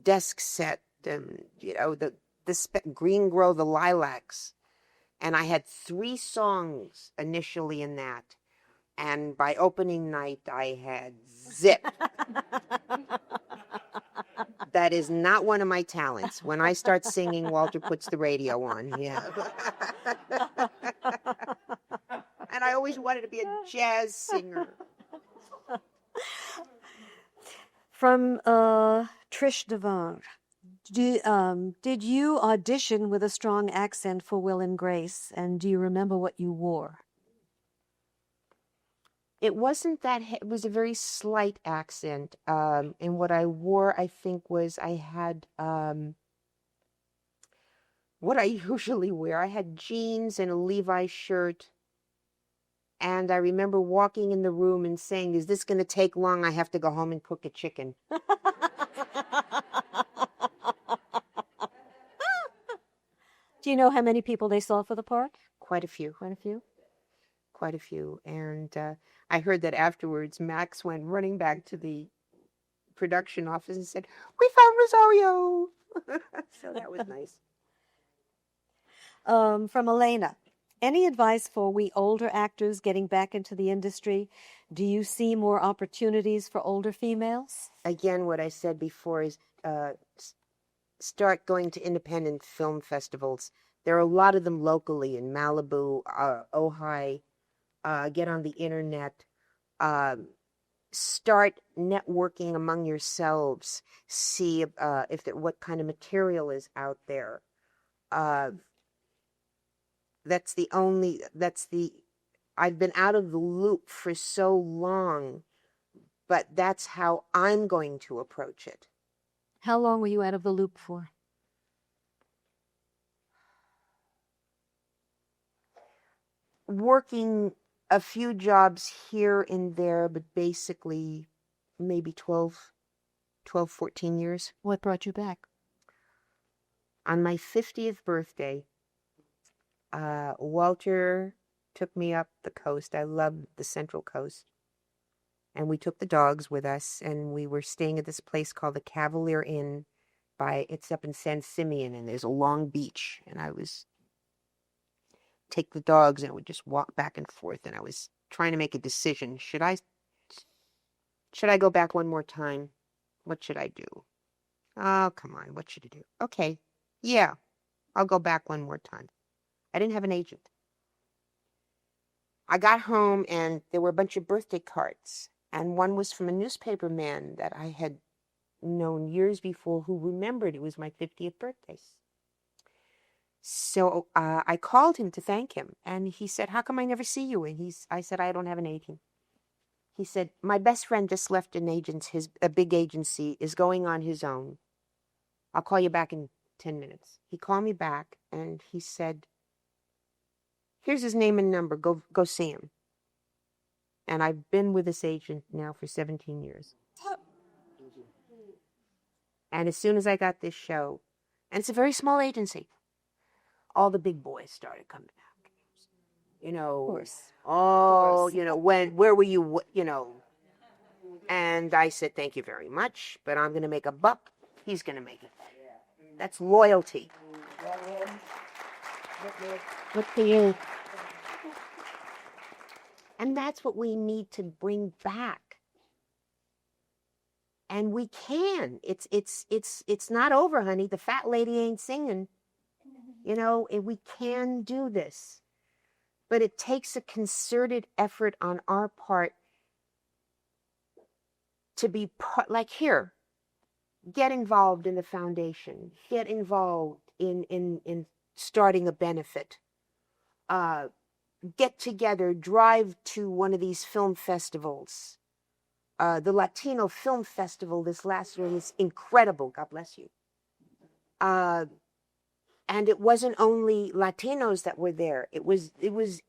Desk Set and, the Green Grow the Lilacs. And I had 3 songs initially in that. And by opening night, I had zip. That is not one of my talents. When I start singing, Walter puts the radio on. Yeah. And I always wanted to be a jazz singer. From Trish Devon, did you audition with a strong accent for Will and Grace? And do you remember what you wore? It wasn't that, it was a very slight accent. And what I wore, I think, was I had what I usually wear. I had jeans and a Levi's shirt. And I remember walking in the room and saying, is this going to take long? I have to go home and cook a chicken. Do you know how many people they saw for the part? Quite a few. Quite a few? Quite a few. And I heard that afterwards, Max went running back to the production office and said, we found Rosario. So that was nice. From Elena, any advice for we older actors getting back into the industry? Do you see more opportunities for older females? Again, what I said before is start going to independent film festivals. There are a lot of them locally in Malibu, Ojai. Get on the internet. Start networking among yourselves. See what kind of material is out there. I've been out of the loop for so long, but that's how I'm going to approach it. How long were you out of the loop for? working a few jobs here and there, but basically maybe 14 years. What brought you back? On my 50th birthday, Walter took me up the coast. I love the Central Coast. And we took the dogs with us, and we were staying at this place called the Cavalier Inn. It's up in San Simeon, and there's a long beach. And I was take the dogs, and I would just walk back and forth. And I was trying to make a decision. Should I go back one more time? What should I do? Oh, come on. What should I do? Okay. Yeah, I'll go back one more time. I didn't have an agent. I got home, and there were a bunch of birthday cards. And one was from a newspaper man that I had known years before who remembered it was my 50th birthday. So I called him to thank him. And he said, how come I never see you? And I said, I don't have an agent. He said, my best friend just left a big agency, is going on his own. I'll call you back in 10 minutes. He called me back, and he said, here's his name and number. Go see him. And I've been with this agent now for 17 years. And as soon as I got this show, and it's a very small agency, all the big boys started coming back. You know, Of course. oh, you know, where were you, you know? And I said, thank you very much, but I'm going to make a buck. He's going to make it. That's loyalty. Good for you. And that's what we need to bring back. And we can. It's not over, honey. The fat lady ain't singing. You know, and we can do this. But it takes a concerted effort on our part to be part, like here, get involved in the foundation. Get involved in starting a benefit. Get together, drive to one of these film festivals. The Latino Film Festival this last year was incredible. God bless you. And it wasn't only Latinos that were there. It was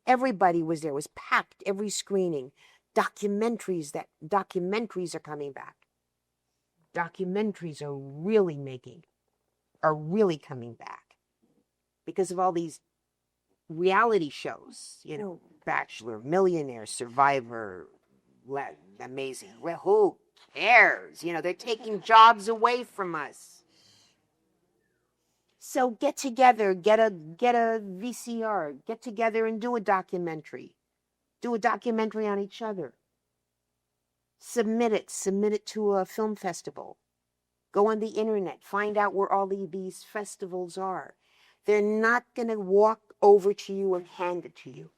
everybody was there. It was packed, every screening. Documentaries are coming back. Documentaries are really coming back because of all these reality shows, you know, Bachelor, Millionaire, Survivor, Amazing. Well, who cares? You know, they're taking jobs away from us. So get together, get a VCR, get together and do a documentary. Do a documentary on each other. Submit it to a film festival. Go on the internet, find out where all these festivals are. They're not going to walk over to you and hand it to you.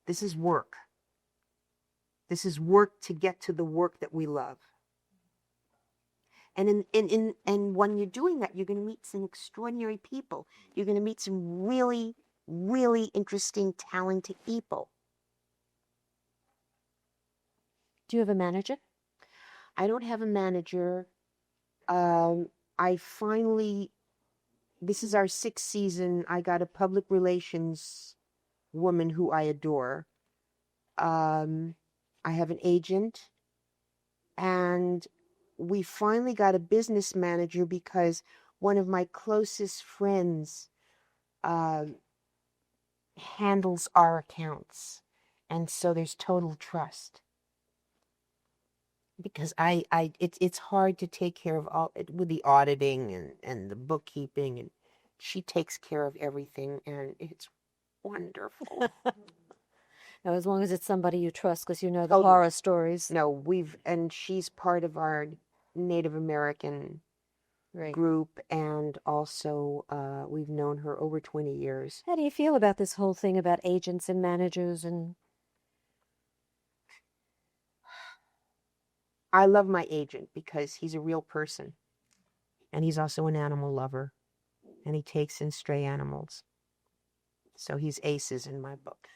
This is work. This is work to get to the work that we love. And and when you're doing that, you're going to meet some extraordinary people. You're going to meet some really, really interesting, talented people. Do you have a manager? I don't have a manager. This is our 6th season. I got a public relations woman who I adore. I have an agent, and we finally got a business manager because one of my closest friends handles our accounts, and so there's total trust. Because it's hard to take care of all with the auditing and the bookkeeping, and she takes care of everything, and it's wonderful. Now, as long as it's somebody you trust, because you know the horror stories. No, and she's part of our Native American group, and also we've known her over 20 years. How do you feel about this whole thing about agents and managers and... I love my agent because he's a real person, and he's also an animal lover, and he takes in stray animals. So he's aces in my book.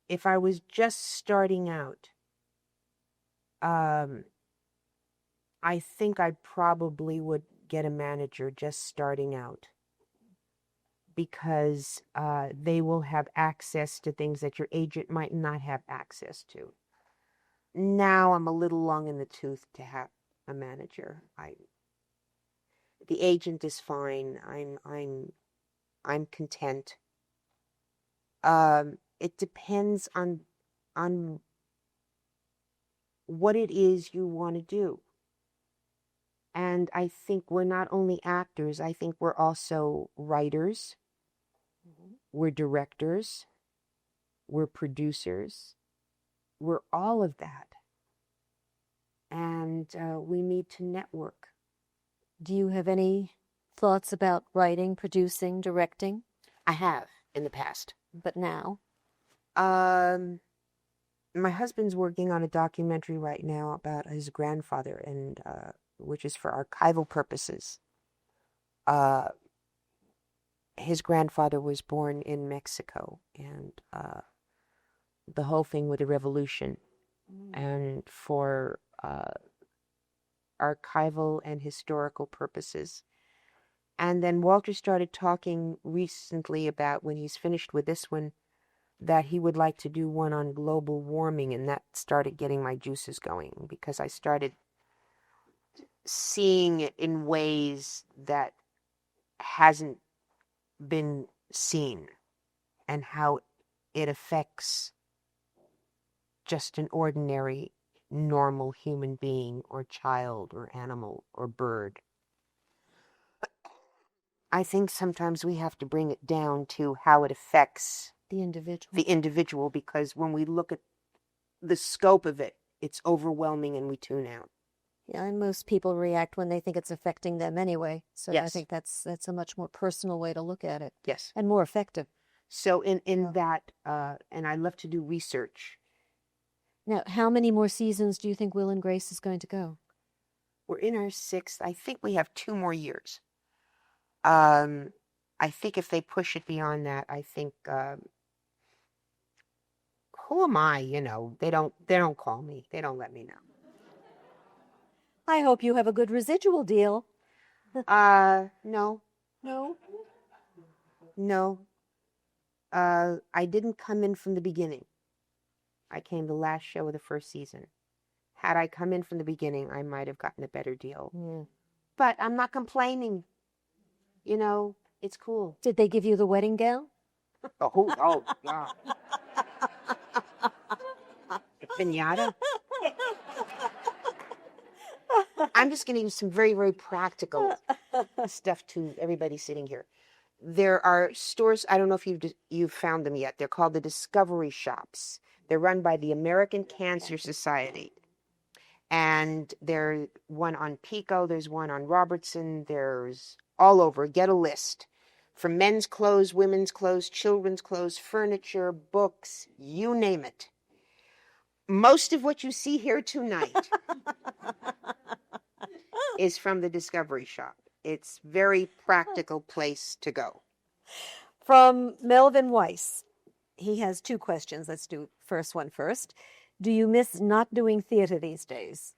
If I was just starting out, I think I probably would get a manager just starting out. because they will have access to things that your agent might not have access to. Now I'm a little long in the tooth to have a manager. The agent is fine. I'm content. It depends on what it is you want to do. And I think we're not only actors, I think we're also writers, we're directors, we're producers, we're all of that. And we need to network. Do you have any thoughts about writing, producing, directing? I have in the past. But now? My husband's working on a documentary right now about his grandfather, and which is for archival purposes. His grandfather was born in Mexico, and the whole thing with the revolution, and for archival and historical purposes. And then Walter started talking recently about, when he's finished with this one, that he would like to do one on global warming, and that started getting my juices going, because I started seeing it in ways that hasn't been seen, and how it affects just an ordinary, normal human being or child or animal or bird. I think sometimes we have to bring it down to how it affects the individual. Because when we look at the scope of it, it's overwhelming and we tune out. Yeah, and most people react when they think it's affecting them anyway. So Yes. I think that's a much more personal way to look at it. Yes. And more effective. So in that, and I love to do research. Now, how many more seasons do you think Will and Grace is going to go? We're in our 6th. I think we have 2 more years. I think if they push it beyond that, I think, who am I? They don't call me. They don't let me know. I hope you have a good residual deal. No. No? No. I didn't come in from the beginning. I came the last show of the first season. Had I come in from the beginning, I might have gotten a better deal. Yeah. But I'm not complaining. It's cool. Did they give you the wedding gown? Oh, God. The pinata? I'm just going to use some very, very practical stuff to everybody sitting here. There are stores, I don't know if you've found them yet. They're called the Discovery Shops. They're run by the American Cancer Society. And there's one on Pico, there's one on Robertson, there's all over. Get a list. From men's clothes, women's clothes, children's clothes, furniture, books, you name it. Most of what you see here tonight is from the Discovery Shop. It's a very practical place to go. From Melvin Weiss. He has 2 questions. Let's do first one first. Do you miss not doing theater these days?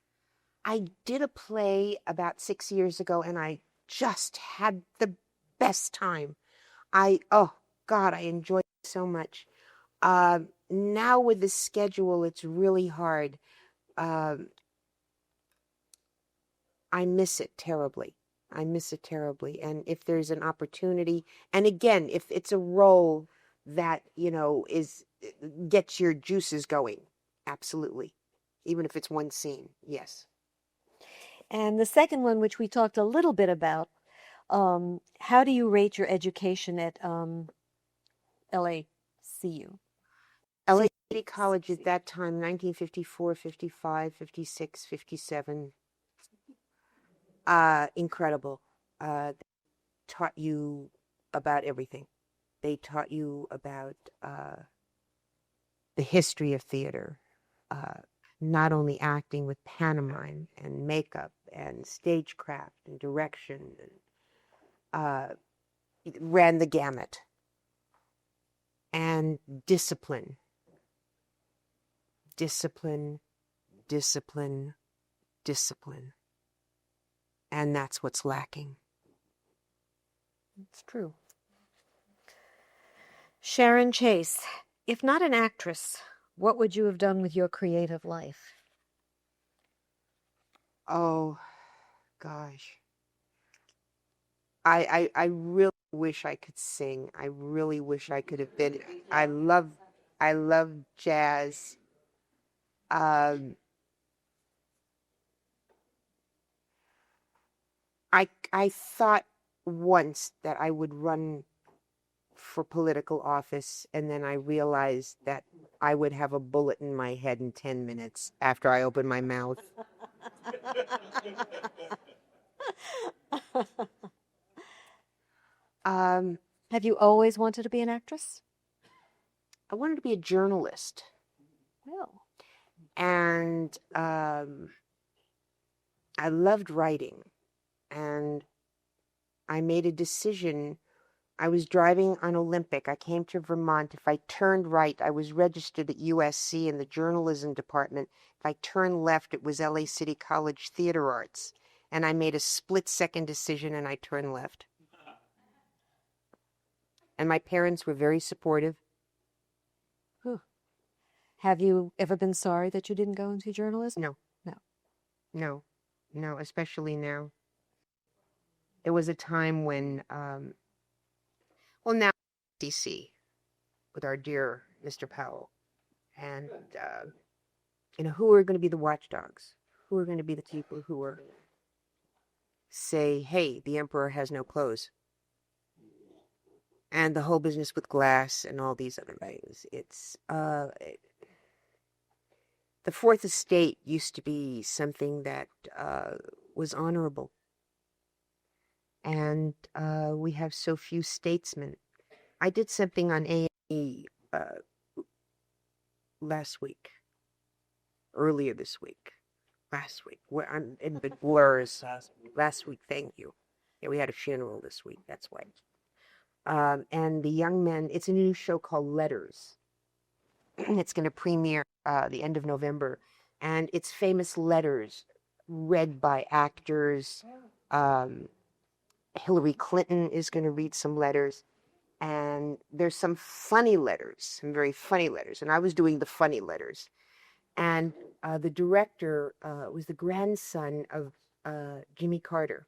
I did a play about 6 years ago, and I just had the best time. I enjoyed it so much. Now with the schedule, it's really hard. I miss it terribly. And if there's an opportunity, and again, if it's a role that, gets your juices going, absolutely. Even if it's one scene, yes. And the second one, which we talked a little bit about, how do you rate your education at LACU? LA City College at that time, 1954, 55, 56, 57. Incredible. They taught you about everything. They taught you about the history of theater, not only acting with pantomime and makeup and stagecraft and direction, and ran the gamut. And discipline. And that's what's lacking. It's true. Sharon Chase, if not an actress, what would you have done with your creative life? Oh, gosh. I really wish I could sing. I really wish I could have been. I love jazz. Um, I thought once that I would run for political office, and then I realized that I would have a bullet in my head in 10 minutes after I opened my mouth. Um, Have you always wanted to be an actress? I wanted to be a journalist, Well, and I loved writing, and I made a decision. I was driving on Olympic. I came to Vermont. If I turned right, I was registered at USC in the journalism department. If I turned left, it was LA City College Theater Arts. And I made a split-second decision, and I turned left. And my parents were very supportive. have you ever been sorry that you didn't go into journalism? No. No. No, no, especially now. There was a time when, well, now DC with our dear Mr. Powell. And, who are going to be the watchdogs? Who are going to be the people who are say, hey, the emperor has no clothes? And the whole business with glass and all these other things. The Fourth Estate used to be something that was honorable. And we have so few statesmen. I did something on A&E earlier this week. Last week. Where I'm in the blurs. Last week, thank you. Yeah, we had a funeral this week, that's why. And the young men, it's a new show called Letters. It's going to premiere the end of November. And it's famous letters read by actors. Hillary Clinton is going to read some letters. And there's some funny letters, some very funny letters. And I was doing the funny letters. And the director was the grandson of Jimmy Carter.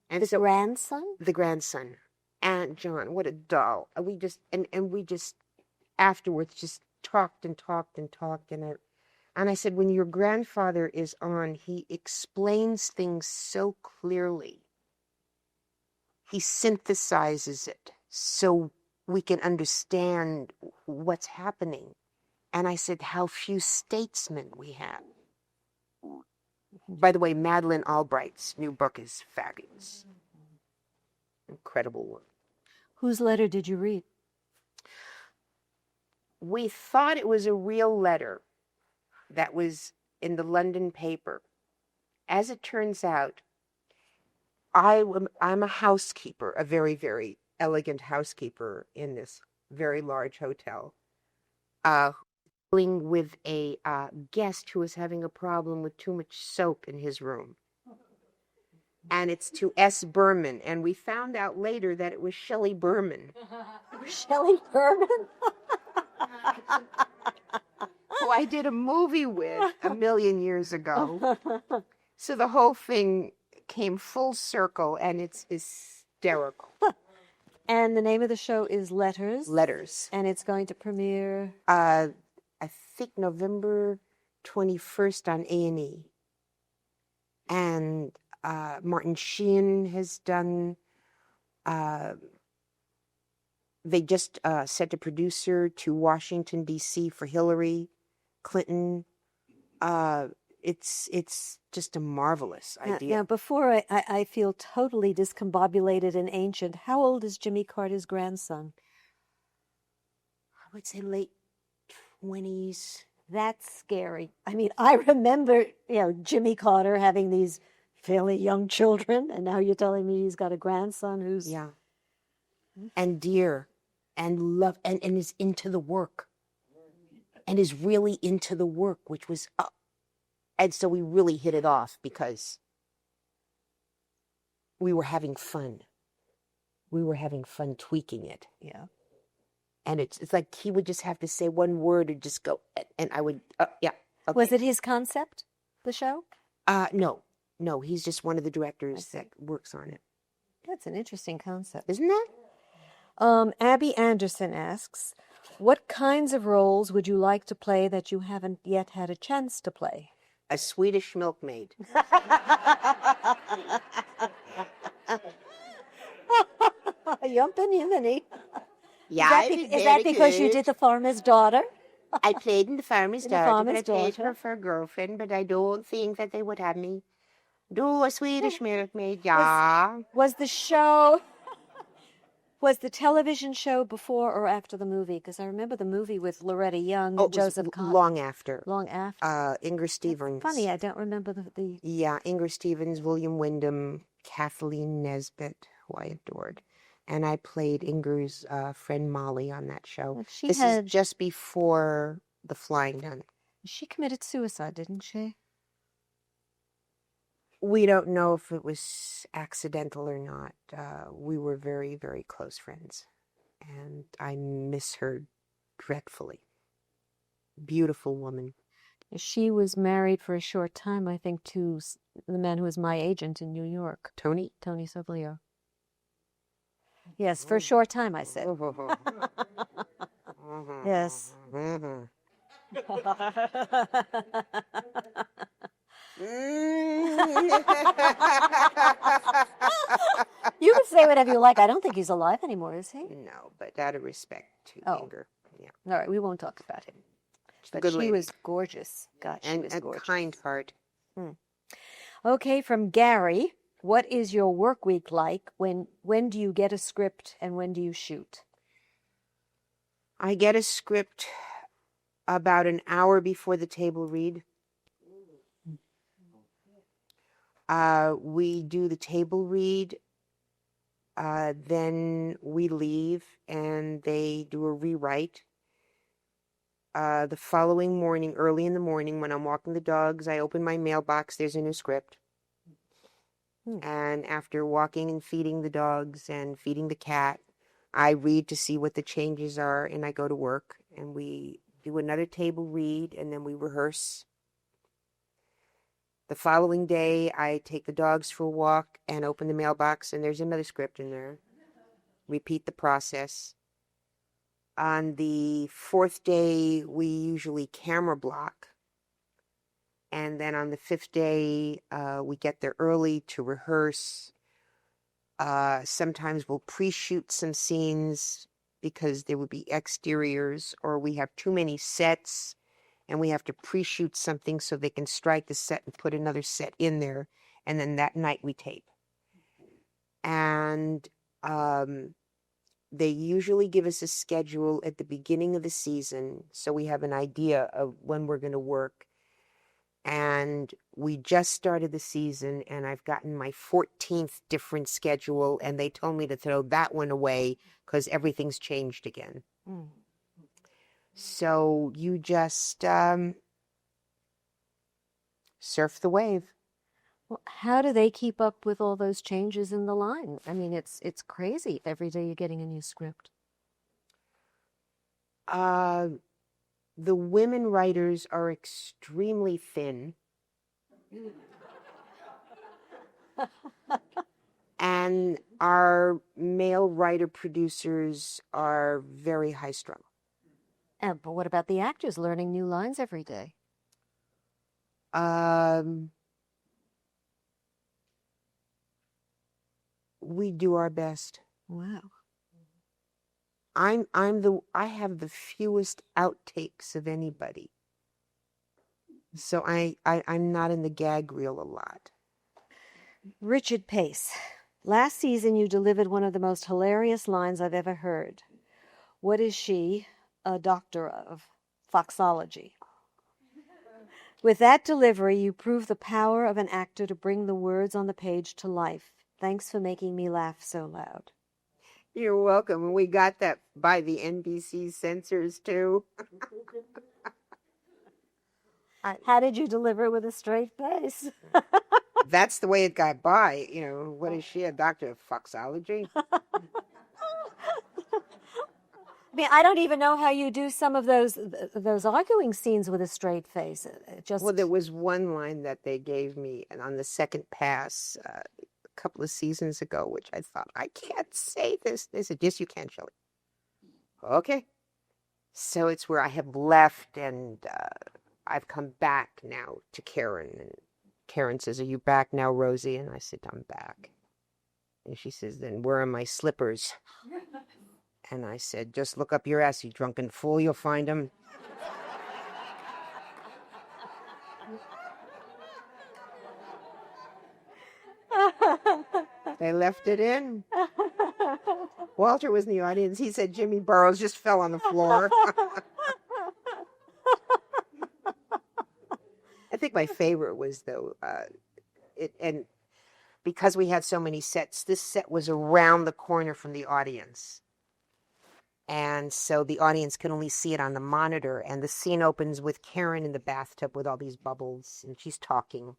And the grandson? The grandson. Aunt John, what a doll. We just afterwards just talked and talked and talked. And I said, when your grandfather is on, he explains things so clearly. He synthesizes it so we can understand what's happening. And I said, how few statesmen we have. By the way, Madeleine Albright's new book is fabulous. Incredible work. Whose letter did you read? We thought it was a real letter that was in the London paper. As it turns out, I'm a housekeeper, a very, very elegant housekeeper in this very large hotel, dealing with a guest who is having a problem with too much soap in his room. And it's to S. Berman. And we found out later that it was Shelley Berman. Shelley Berman? Who I did a movie with a million years ago. So the whole thing came full circle, and it's hysterical. And the name of the show is Letters? Letters. And it's going to premiere? I think November 21st on A&E. And Martin Sheen has done, they just sent a producer to Washington, D.C. for Hillary Clinton. It's just a marvelous idea. Now, before I feel totally discombobulated and ancient, how old is Jimmy Carter's grandson? I would say late 20s. That's scary. I mean, I remember, Jimmy Carter having these fairly young children, and now you're telling me he's got a grandson who's... Yeah. And dear, and love, and is into the work. And is really into the work, which was... and so we really hit it off because we were having fun. We were having fun tweaking it. Yeah. And it's like he would just have to say one word or just go, and I would, yeah. Okay. Was it his concept, the show? No, he's just one of the directors that works on it. That's an interesting concept. Isn't that? Abby Anderson asks, what kinds of roles would you like to play that you haven't yet had a chance to play? A Swedish milkmaid. Jumping Yemeni. Yeah, is that because you did The Farmer's Daughter? I played in The Farmer's Daughter, Farmer's but I played Daughter. her for a girlfriend, but I don't think that they would have me do a Swedish milkmaid, yeah. Was the television show before or after the movie? Because I remember the movie with Loretta Young and Joseph Cotten. Long after. Long after. Inger Stevens. Funny, I don't remember the... Yeah, Inger Stevens, William Wyndham, Kathleen Nesbitt, who I adored. And I played Inger's friend Molly on that show. This is just before The Flying Nun. She committed suicide, didn't she? We don't know if it was accidental or not. We were very, very close friends. And I miss her dreadfully. Beautiful woman. She was married for a short time, I think, to the man who was my agent in New York. Tony? Tony Soblio. Yes, for a short time, I said. Yes. You can say whatever you like. I don't think he's alive anymore, is he? No, but out of respect to Inger. Yeah. All right, we won't talk about him. But good she lady. was gorgeous. God, she and was a gorgeous. kind heart. Okay, from Gary. What is your work week like? When do you get a script and when do you shoot? I get a script about an hour before the table read. We do the table read. Then we leave and they do a rewrite. The following morning, early in the morning, when I'm walking the dogs, I open my mailbox. There's a new script. And after walking and feeding the dogs and feeding the cat, I read to see what the changes are, and I go to work. And we do another table read, and then we rehearse. The following day, I take the dogs for a walk and open the mailbox, and there's another script in there. Repeat the process. On the fourth day, we usually camera block. And then on the fifth day, we get there early to rehearse. Sometimes we'll pre-shoot some scenes because there would be exteriors, or we have too many sets and we have to pre-shoot something so they can strike the set and put another set in there. And then that night we tape. And they usually give us a schedule at the beginning of the season so we have an idea of when we're going to work. And we just started the season, and I've gotten my 14th different schedule, and they told me to throw that one away because everything's changed again. So you just surf the wave. Well, how do they keep up with all those changes in the line? I mean, it's crazy. Every day you're getting a new script. The women writers are extremely thin. And our male writer producers are very high strung. But what about the actors learning new lines every day? We do our best. Wow. I have the fewest outtakes of anybody. So I'm not in the gag reel a lot. Richard Pace. Last season you delivered one of the most hilarious lines I've ever heard. What is she a doctor of? Foxology. With that delivery, you prove the power of an actor to bring the words on the page to life. Thanks for making me laugh so loud. You're welcome. And we got that by the NBC censors, too. How did you deliver it with a straight face? That's the way it got by. You know, what is she, a doctor of foxology? mean, I don't even know how you do some of those arguing scenes with a straight face. It just Well, there was one line that they gave me, and on the second pass a couple of seasons ago, which I thought, I can't say this. They said, yes, you can, Shelley. Okay. So it's where I have left, and I've come back now to Karen. And Karen says, are you back now, Rosie? And I said, I'm back. And she says, then where are my slippers? And I said, just look up your ass, you drunken fool. You'll find them. They left it in. Walter was in the audience. He said Jimmy Burrows just fell on the floor. I think my favorite was, though, and because we had so many sets, this set was around the corner from the audience. And so the audience can only see it on the monitor. And the scene opens with Karen in the bathtub with all these bubbles, and she's talking.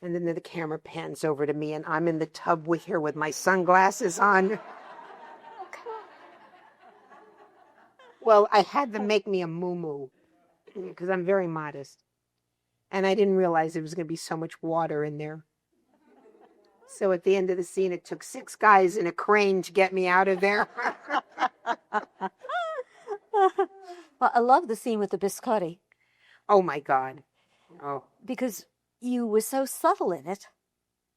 And then the camera pans over to me, and I'm in the tub with her with my sunglasses on. Well, I had them make me a moo-moo because I'm very modest. And I didn't realize there was going to be so much water in there. So at the end of the scene, it took 6 guys in a crane to get me out of there. Well, I love the scene with the biscotti. Oh, my God. Oh. Because you were so subtle in it,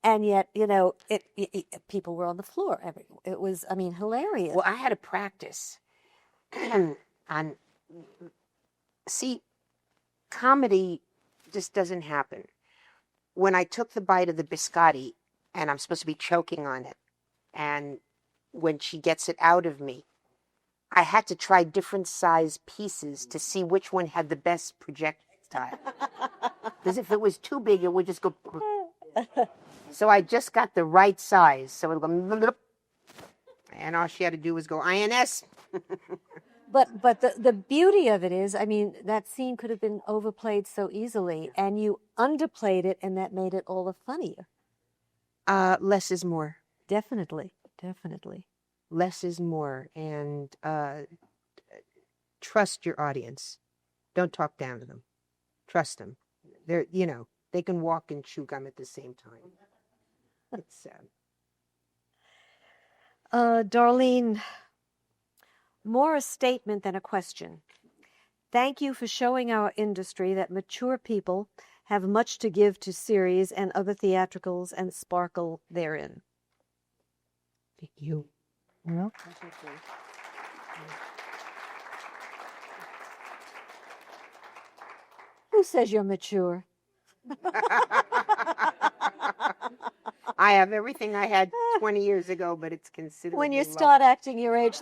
and yet, you know, people were on the floor. It was, I mean, hilarious. Well, I had to practice. See, comedy just doesn't happen. When I took the bite of the biscotti, and I'm supposed to be choking on it, and when she gets it out of me, I had to try different size pieces to see which one had the best projectile. Because if it was too big, it would just go. So I just got the right size. So it would go, and all she had to do was go INS. But the beauty of it is, I mean, that scene could have been overplayed so easily, and you underplayed it, and that made it all the funnier. Less is more. Definitely, definitely. Less is more, and trust your audience. Don't talk down to them. Trust them. They're, you know, they can walk and chew gum at the same time. It's sad. Darlene, more a statement than a question. Thank you for showing our industry that mature people have much to give to series and other theatricals and sparkle therein. Thank you. Well, who says you're mature? I have everything I had 20 years ago, but it's considered. When you start acting your age,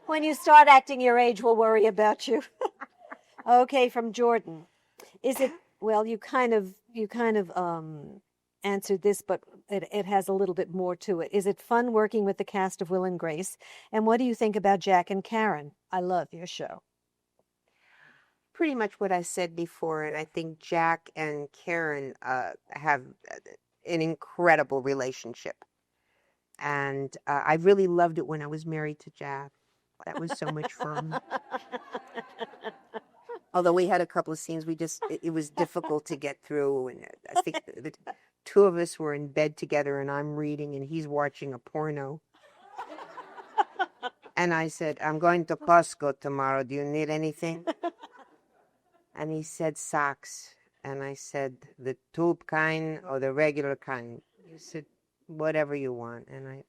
when you start acting your age, we'll worry about you. Okay, from Jordan. Is it, well, you kind of answered this, but it has a little bit more to it. Is it fun working with the cast of Will and Grace? And what do you think about Jack and Karen? I love your show. Pretty much what I said before, and I think Jack and Karen have an incredible relationship. And I really loved it when I was married to Jack. That was so much fun. Although we had a couple of scenes, it was difficult to get through. And I think the 2 of us were in bed together, and I'm reading, and he's watching a porno. And I said, I'm going to Costco tomorrow. Do you need anything? And he said, socks. And I said, the tube kind or the regular kind? He said, whatever you want. And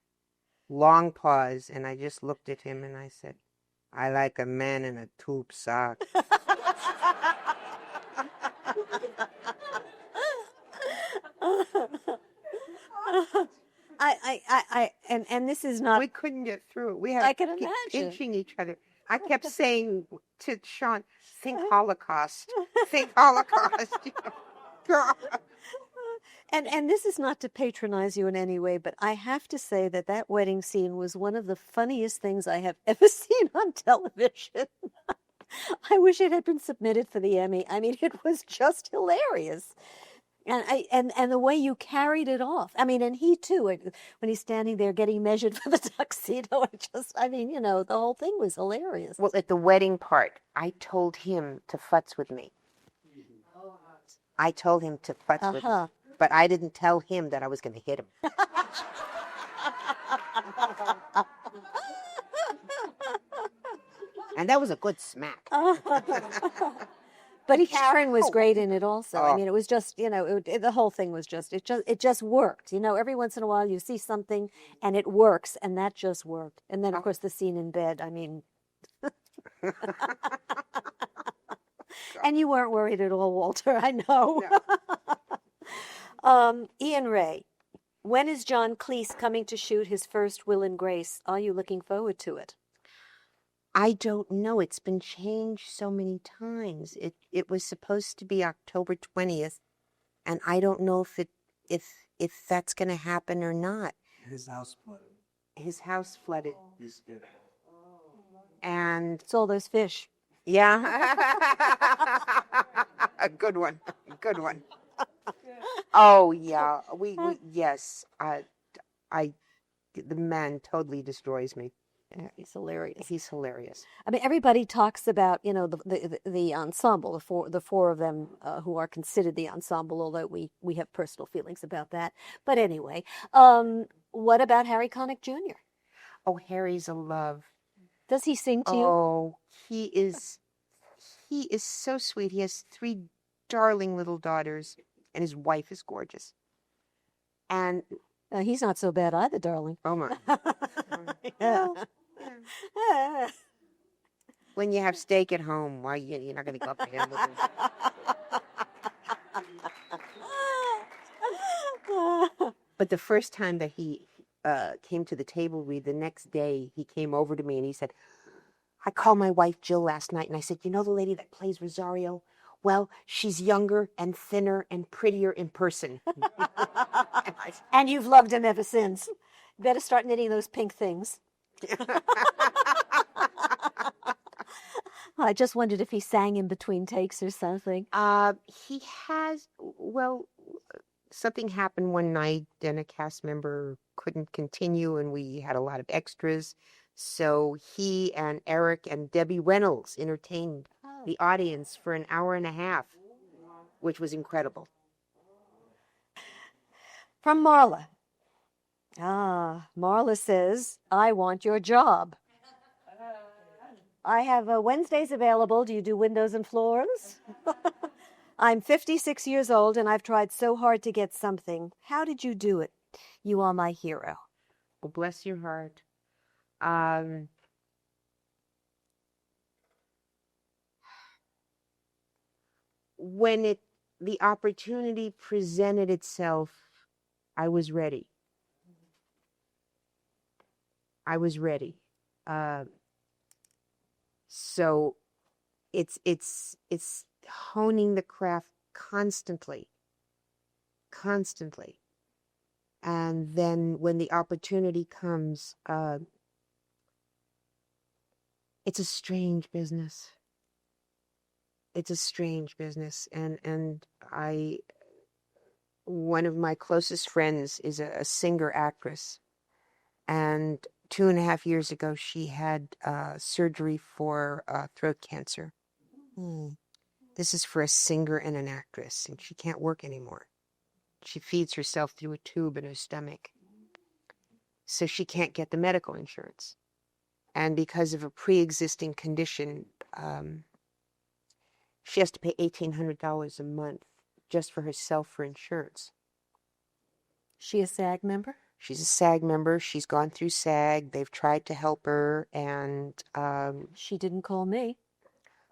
long pause, and I just looked at him, and I said, I like a man in a tube sock. And this is not. We couldn't get through it. I can imagine. Pinching each other. I kept saying to Sean, think Holocaust. Think Holocaust. And this is not to patronize you in any way, but I have to say that wedding scene was one of the funniest things I have ever seen on television. I wish it had been submitted for the Emmy. I mean, it was just hilarious. And the way you carried it off. I mean, and he too, when he's standing there getting measured for the tuxedo, the whole thing was hilarious. Well, at the wedding part, I told him to futz with me. I told him to futz with me. But I didn't tell him that I was going to hit him. And that was a good smack. But Karen was great in it also. I mean, it was just, the whole thing was it just worked. Every once in a while you see something and it works, and that just worked. And then, of course, the scene in bed, I mean. And you weren't worried at all, Walter, I know. No. Ian Ray, when is John Cleese coming to shoot his first Will and Grace? Are you looking forward to it? I don't know. It's been changed so many times. It was supposed to be October 20th, and I don't know if that's going to happen or not. His house flooded. His house flooded. He's good. And it's all those fish. Yeah. A good one. Good one. Oh yeah. Yes. The man totally destroys me. He's hilarious. He's hilarious. I mean, everybody talks about, the ensemble, the four of them who are considered the ensemble, although we have personal feelings about that. But anyway, what about Harry Connick Jr.? Oh, Harry's a love. Does he sing to you? Oh, he is so sweet. He has 3 darling little daughters, and his wife is gorgeous. And he's not so bad either, darling. Oh my. Yeah. When you have steak at home, why you're not going to go up to him with him? But the first time that he came to the table read, the next day he came over to me and he said, I called my wife Jill last night and I said, you know the lady that plays Rosario? Well, she's younger and thinner and prettier in person. And you've loved him ever since. Better start knitting those pink things. I just wondered if he sang in between takes or something. He has, well, something happened one night and a cast member couldn't continue and we had a lot of extras. So he and Eric and Debbie Reynolds entertained the audience for an hour and a half, which was incredible. From Marla. Marla says, I want your job. I have Wednesdays available. Do you do windows and floors? I'm 56 years old and I've tried so hard to get something. How did you do it? You are my hero. Well, bless your heart. When the opportunity presented itself, I was ready. I was ready. So it's honing the craft constantly. And then when the opportunity comes, it's a strange business. It's a strange business. And one of my closest friends is a singer-actress. And 2.5 years ago, she had surgery for throat cancer. This is for a singer and an actress, and she can't work anymore. She feeds herself through a tube in her stomach. So she can't get the medical insurance. And because of a pre-existing condition, she has to pay $1,800 a month just for herself for insurance. She a SAG member? She's a SAG member. She's gone through SAG. They've tried to help her, and she didn't call me.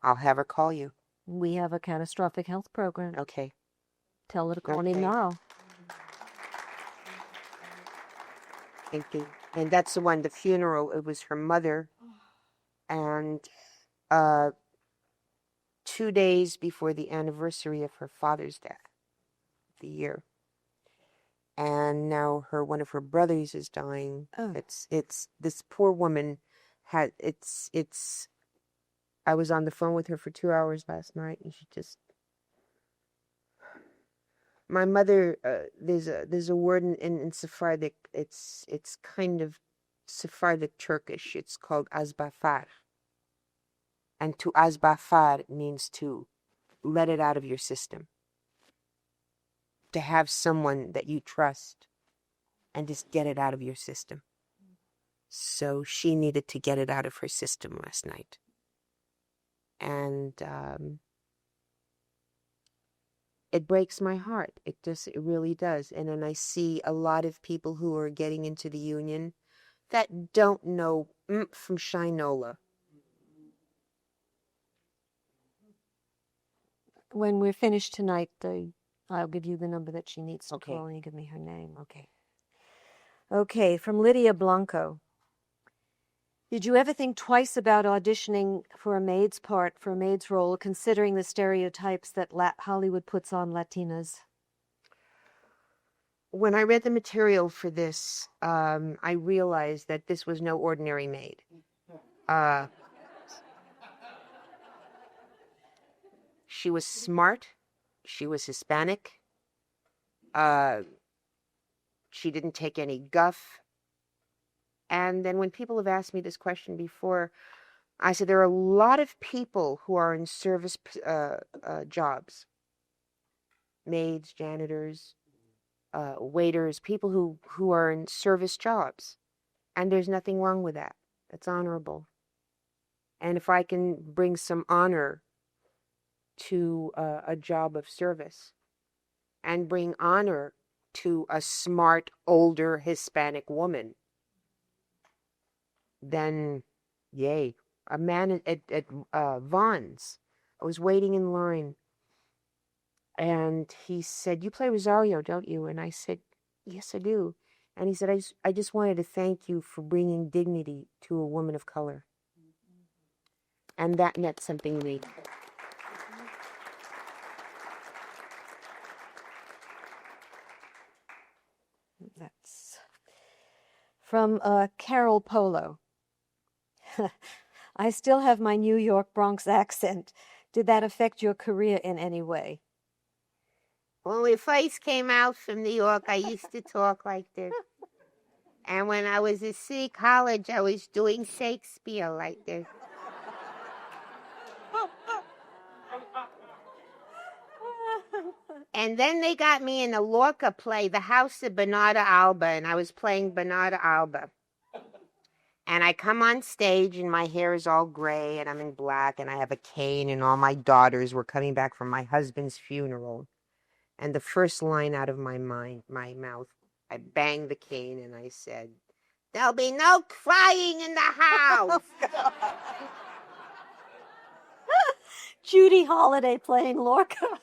I'll have her call you. We have a catastrophic health program. Okay. Tell her to call me now. Thank you. And that's the one, the funeral, it was her mother. And 2 days before the anniversary of her father's death, the year. And now one of her brothers is dying. Oh. It's this poor woman I was on the phone with her for 2 hours last night and she just, My mother, there's a word in Sephardic. It's kind of Sephardic Turkish. It's called azbafar, and to azbafar means to let it out of your system. To have someone that you trust, and just get it out of your system. So she needed to get it out of her system last night, and it breaks my heart. It really does. And then I see a lot of people who are getting into the union that don't know from Shinola. When we're finished tonight, I'll give you the number that she needs to Okay. call, and you give me her name. Okay. Okay, from Lydia Blanco. Did you ever think twice about auditioning for a maid's part, for a maid's role, considering the stereotypes that Hollywood puts on Latinas? When I read the material for this, I realized that this was no ordinary maid. She was smart. She was Hispanic. She didn't take any guff. And then when people have asked me this question before, I said there are a lot of people who are in service jobs. Maids, janitors, waiters, people who are in service jobs. And there's nothing wrong with that. That's honorable. And if I can bring some honor to a job of service and bring honor to a smart, older Hispanic woman, then yay. A man at Vaughn's, I was waiting in line, and he said, "You play Rosario, don't you?" And I said, "Yes, I do." And he said, I just wanted to thank you for bringing dignity to a woman of color. And that meant something to me. That's from Carol Polo. I still have my New York Bronx accent. Did that affect your career in any way? When we first came out from New York, I used to talk like this. And when I was at City College, I was doing Shakespeare like this. And then they got me in a Lorca play, The House of Bernarda Alba, and I was playing Bernarda Alba. And I come on stage, and my hair is all gray, and I'm in black, and I have a cane, and all my daughters were coming back from my husband's funeral. And the first line out of my mouth, I banged the cane, and I said, "There'll be no crying in the house." Judy Holliday playing Lorca.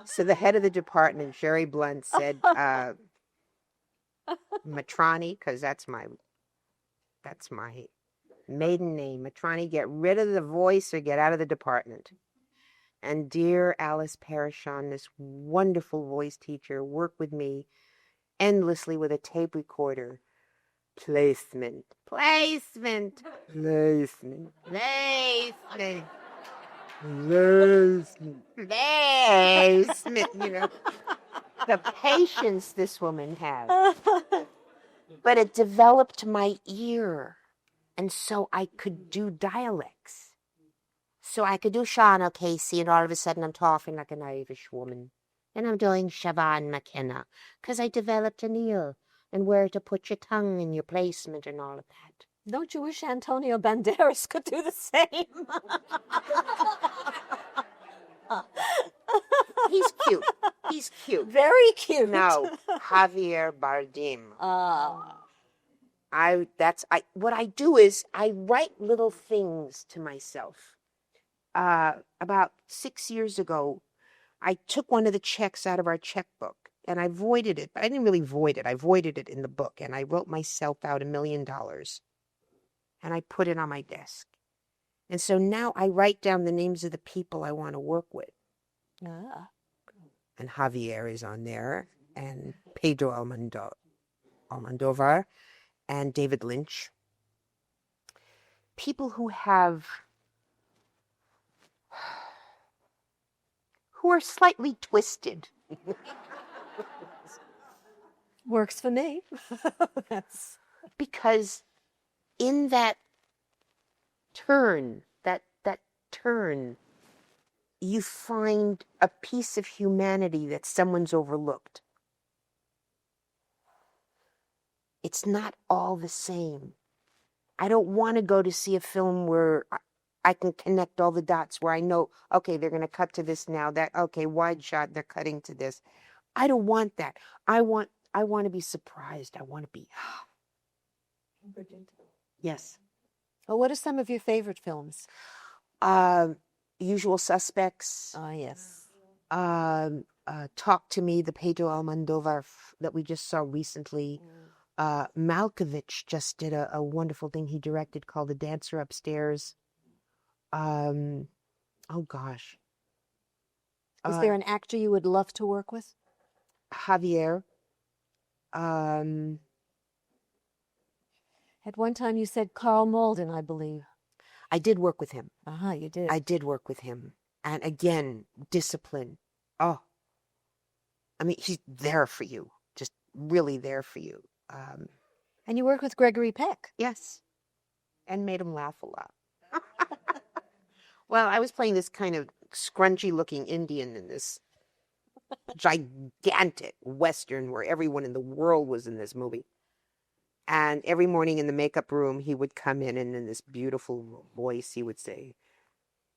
So the head of the department, Jerry Blunt, said, Matrani, because that's my maiden name. Matrani, get rid of the voice or get out of the department. And dear Alice Parashon, this wonderful voice teacher, worked with me endlessly with a tape recorder. Placement. Placement. Placement. Placement. Placement. You know, the patience this woman has. But it developed my ear. And so I could do dialects. So I could do Sean O'Casey, and all of a sudden I'm talking like an Irish woman. And I'm doing Siobhan McKenna, because I developed an ear and where to put your tongue and your placement and all of that. Don't you wish Antonio Banderas could do the same? He's cute. He's cute. Very cute. No, Javier Bardem. What I do is I write little things to myself. About 6 years ago, I took one of the checks out of our checkbook and I voided it, but I didn't really void it. I voided it in the book, and I wrote myself out $1 million and I put it on my desk. And so now I write down the names of the people I want to work with. And Javier is on there, and Pedro Almodovar, and David Lynch. People who who are slightly twisted. Works for me. That's Because in that turn, that turn, you find a piece of humanity that someone's overlooked. It's not all the same. I don't want to go to see a film where I can connect all the dots, where I know, okay, they're going to cut to this now. That, okay, wide shot, they're cutting to this. I don't want that. I want to be surprised. I want to be, yes. Well, what are some of your favorite films? Usual Suspects. Ah, yes. Talk to Me, the Pedro Almodovar that we just saw recently. Malkovich just did a wonderful thing he directed called The Dancer Upstairs. Oh gosh. Is there an actor you would love to work with? Javier. At one time you said Carl Malden, I believe. I did work with him. You did. I did work with him. And again, discipline. Oh, I mean, he's there for you. Just really there for you. And you worked with Gregory Peck. Yes. And made him laugh a lot. Well, I was playing this kind of scrunchy-looking Indian in this gigantic Western where everyone in the world was in this movie. And every morning in the makeup room, he would come in and in this beautiful voice, he would say,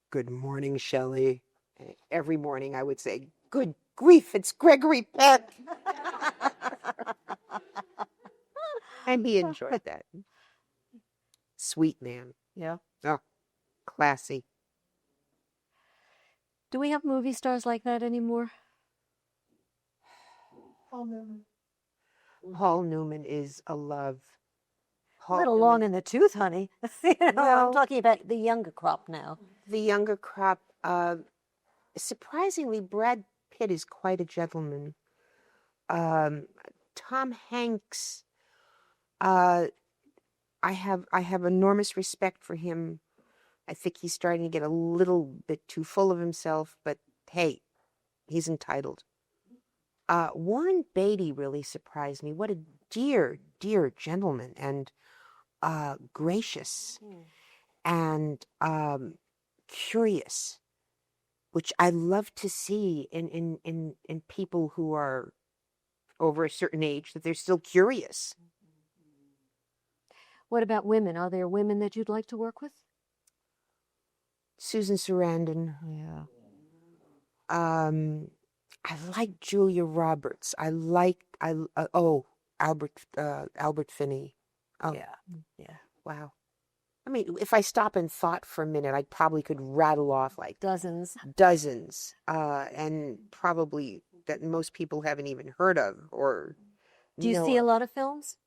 "Good morning, Shelley." And every morning I would say, "Good grief, it's Gregory Peck." And he enjoyed that. Sweet man. Yeah. Oh, classy. Do we have movie stars like that anymore? Paul Newman is a love. A little long in the tooth, honey. Well, I'm talking about the younger crop now. The younger crop, surprisingly, Brad Pitt is quite a gentleman. Tom Hanks, I have enormous respect for him. I think he's starting to get a little bit too full of himself, but hey, he's entitled. Warren Beatty really surprised me. What a dear, dear gentleman, and gracious and curious, which I love to see in people who are over a certain age, that they're still curious. What about women? Are there women that you'd like to work with? Susan Sarandon. Yeah. I like Julia Roberts. Albert Finney. Oh, Yeah. wow. I mean, if I stop and thought for a minute, I probably could rattle off like Dozens. And probably that most people haven't even heard of or Do you see a lot of films?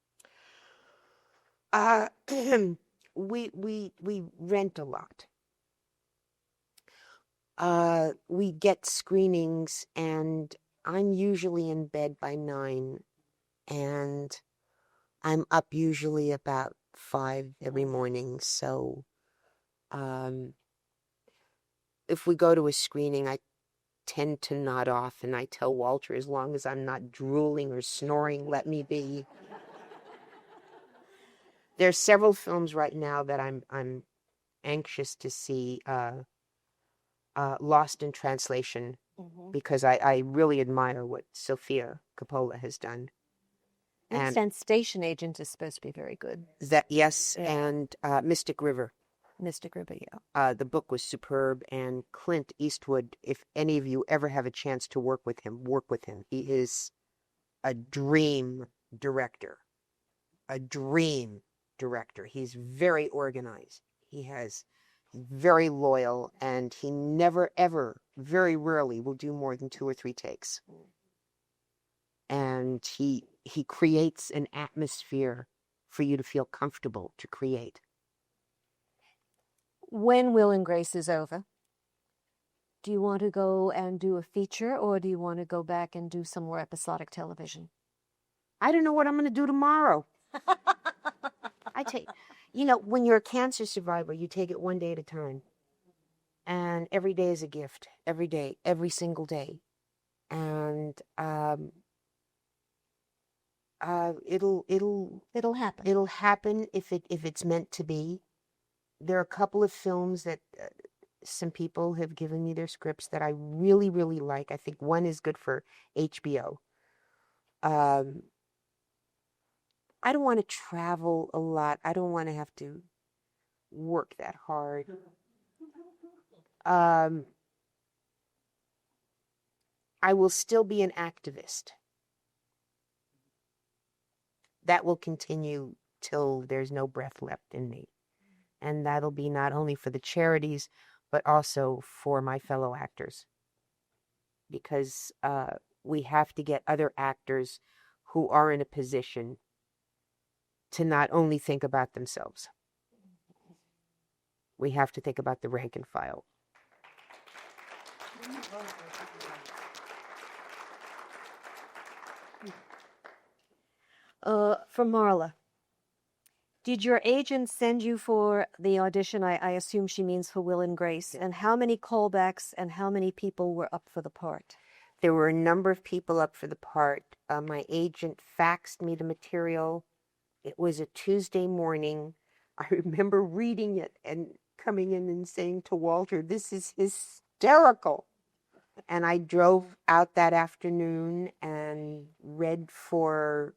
We rent a lot. We get screenings, and I'm usually in bed by 9, and I'm up usually about 5 every morning. So, if we go to a screening, I tend to nod off, and I tell Walter, as long as I'm not drooling or snoring, let me be. There's several films right now that I'm anxious to see. Lost in Translation, because I really admire what Sofia Coppola has done. And Station Agent is supposed to be very good. And Mystic River. Mystic River, yeah. The book was superb, and Clint Eastwood, if any of you ever have a chance to work with him, work with him. He is a dream director. A dream director. He's very organized. He's very loyal, and he never, ever, very rarely will do more than 2 or 3 takes. And he creates an atmosphere for you to feel comfortable to create. When Will and Grace is over, do you want to go and do a feature, or do you want to go back and do some more episodic television? I don't know what I'm going to do tomorrow. I take, when you're a cancer survivor, you take it one day at a time. And every day is a gift. Every day, every single day. And It'll happen. it'll happen if it's meant to be. There are a couple of films that some people have given me their scripts that I really, really like. I think one is good for HBO. I don't want to travel a lot. I don't want to have to work that hard. I will still be an activist. That will continue till there's no breath left in me. And that'll be not only for the charities, but also for my fellow actors. Because we have to get other actors who are in a position to not only think about themselves. We have to think about the rank and file. For Marla, did your agent send you for the audition? I assume she means for Will and Grace. And how many callbacks and how many people were up for the part? There were a number of people up for the part. My agent faxed me the material. It was a Tuesday morning. I remember reading it and coming in and saying to Walter, "This is hysterical." And I drove out that afternoon and read for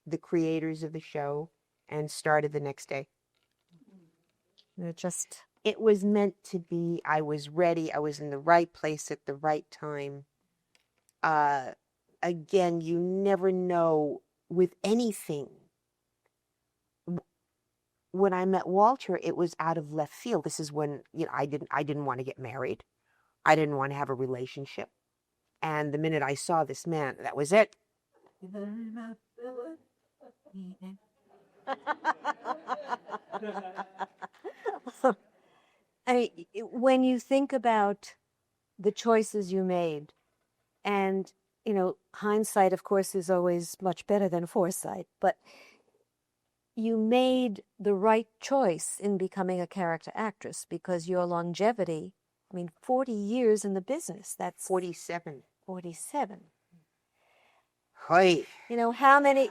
the creators of the show and started the next day. It was meant to be. I was ready. I was in the right place at the right time. Again, you never know with anything. When I met Walter, it was out of left field. This is when, I didn't want to get married. I didn't want to have a relationship. And the minute I saw this man, that was it. When you think about the choices you made, and, hindsight, of course, is always much better than foresight, but you made the right choice in becoming a character actress because your longevity, 40 years in the business, that's 47. 47. Hi. How many,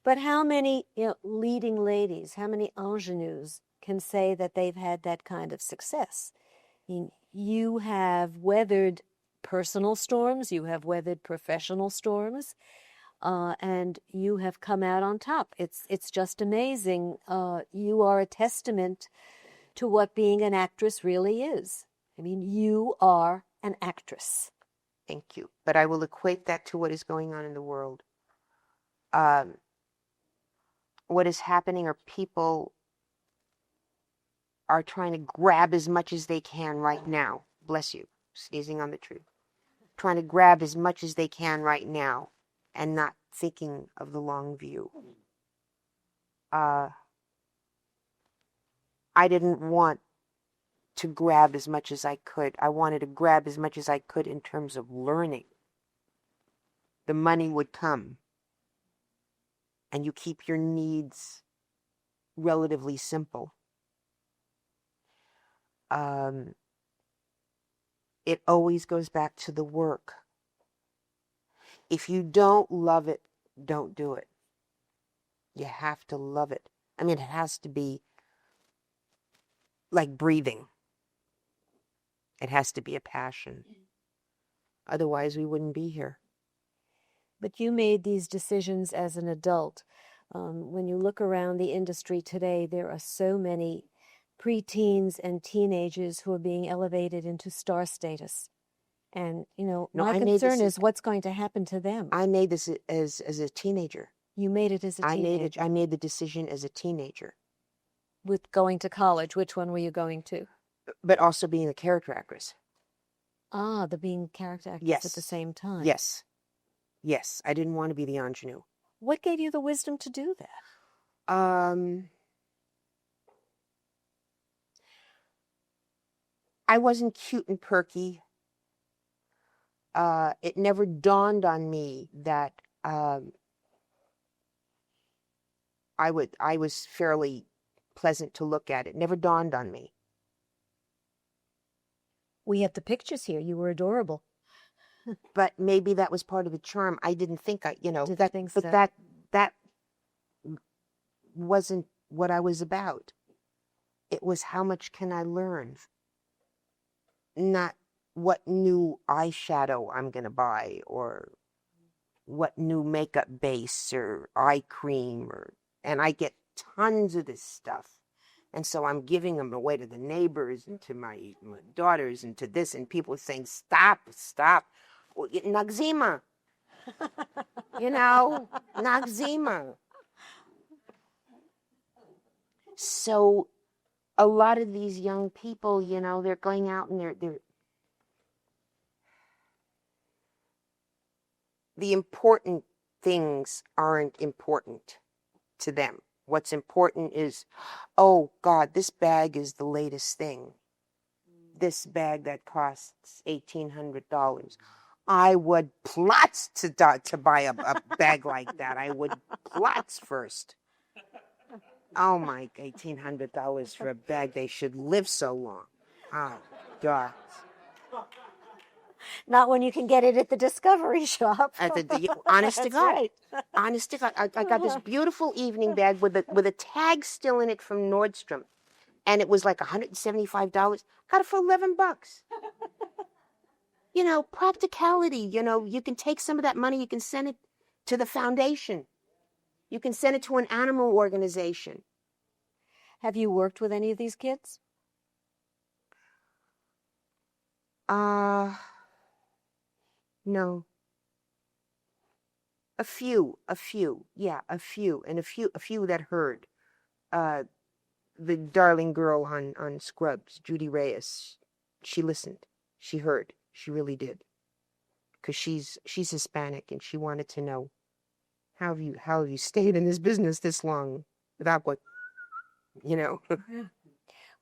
but how many leading ladies, how many ingenues can say that they've had that kind of success? You have weathered personal storms, you have weathered professional storms, and you have come out on top. It's just amazing. You are a testament to what being an actress really is. You are an actress. Thank you. But I will equate that to what is going on in the world. What is happening are people are trying to grab as much as they can right now. Bless you, sneezing on the tree. Trying to grab as much as they can right now and not thinking of the long view. I didn't want to grab as much as I could. I wanted to grab as much as I could in terms of learning. The money would come. And you keep your needs relatively simple. It always goes back to the work. If you don't love it, don't do it. You have to love it. It has to be like breathing. It has to be a passion. Otherwise, we wouldn't be here. But you made these decisions as an adult. When you look around the industry today, there are so many preteens and teenagers who are being elevated into star status. And, my concern is what's going to happen to them. I made this as a teenager. You made it as a teenager? I made the decision as a teenager. With going to college, which one were you going to? But also being a character actress. The being character actress at the same time. Yes. Yes, I didn't want to be the ingenue. What gave you the wisdom to do that? I wasn't cute and perky. It never dawned on me that I was fairly pleasant to look at. It never dawned on me. We have the pictures here. You were adorable. But maybe that was part of the charm. I didn't think Didn't think but so. that wasn't what I was about. It was how much can I learn, not what new eyeshadow I'm going to buy or what new makeup base or eye cream and I get tons of this stuff. And so I'm giving them away to the neighbors and to my daughters and to this, and people are saying, stop. Well, Nagzima. Nagzima. So a lot of these young people, they're going out and they're the important things aren't important to them. What's important is, oh God, this bag is the latest thing. This bag that costs $1,800. I would plots to buy a bag like that. I would plots first. Oh my, $1,800 for a bag. They should live so long. Oh God. Not when you can get it at the Discovery shop. Honest to That's God. right. Honest to God. I got this beautiful evening bag with a tag still in it from Nordstrom. And it was like $175. Got it for $11. Practicality. You can take some of that money, you can send it to the foundation. You can send it to an animal organization. Have you worked with any of these kids? No. A few. Yeah, a few. And a few that heard. The darling girl on Scrubs, Judy Reyes, she listened. She heard. She really did. Because she's Hispanic and she wanted to know, how have you stayed in this business this long without what,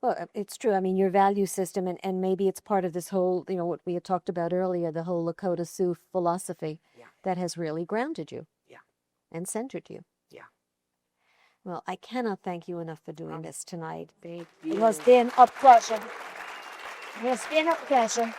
Well, it's true. I mean, your value system, and maybe it's part of this whole, what we had talked about earlier, the whole Lakota Sioux philosophy that has really grounded you and centered you. Yeah. Well, I cannot thank you enough for doing this tonight. Thank you. It has been a pleasure. It has been a pleasure.